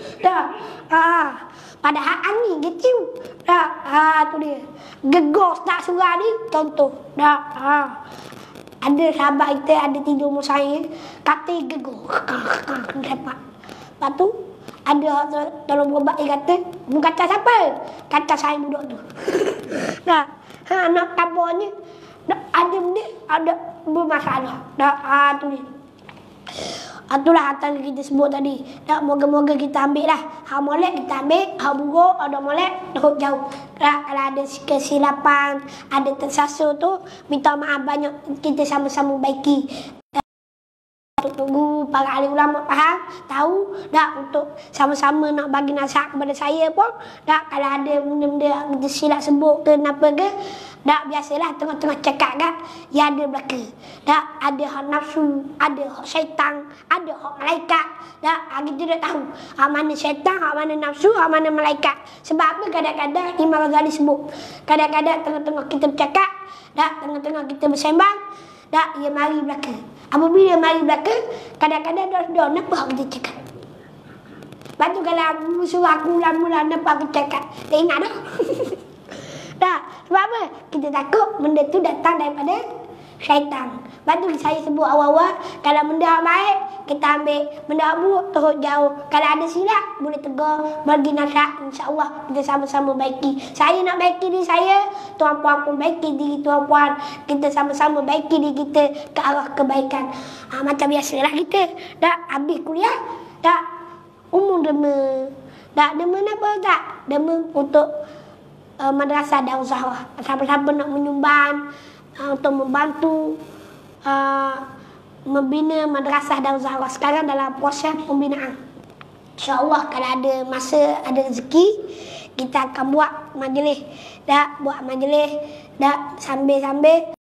Padahal angin gitu. Tu dia. Gegar ustaz surah ni contoh. Ada sahabat kita ada tidur rumah saya, kata gegar. Lepas. Lepas tu ada tolong berobat, dia kata, bukan kata siapa? Kata saya duduk tu. Nak kabarnya ada benda ada bermasalah. Tu ni. Itulah atas kita sebut tadi. Tak moga-moga kita ambil lah. Hak molek kita ambil, hak buruk ada molek terus jauh. Kalau ada kesilapan, ada tersasar tu, minta maaf banyak, kita sama-sama baiki. Tunggu para ahli ulama faham, tahu tak untuk sama-sama nak bagi nasihat kepada saya pun. Tak kalau ada benda-benda kita silap sebut ke apa ke, tak biasalah tengah-tengah cakap kan, ya ada belaka. Tak ada hak nafsu, ada hak syaitan, ada hak malaikat. Tak kita dah tahu hak mana syaitan, hak mana nafsu, hak mana malaikat. Sebab apa kadang-kadang Imam Ghazali sebut, kadang-kadang tengah-tengah kita bercakap, tak tengah-tengah kita bersembang, tak ia mari belaka. Apabila mari belaka, kadang-kadang dah nampak kita cakap. Lepas tu kalau aku suruh aku ulang-ulang nampak aku cakap, tak ingat dah. Tak, sebab apa? Kita takut benda tu datang daripada syaitan. Lepas tu saya sebut awal-awal, kalau benda baik, kita ambil. Benda buruk, terus jauh. Kalau ada silap, boleh tegur, bagi nasihat. InsyaAllah kita sama-sama baiki. Saya nak baiki diri saya, tuan-puan pun baiki diri tuan-puan. Kita sama-sama baiki diri kita ke arah kebaikan. Macam biasalah kita. Tak habis kuliah, tak umum dema. Tak dema apa tak? Dema untuk madrasah Darul Zahra. Siapa-siapa nak menyumbang untuk membantu membina madrasah Darul Zahra. Sekarang dalam proses pembinaan. InsyaAllah kalau ada masa, ada rezeki, kita akan buat majlis. Buat majlis sambil-sambil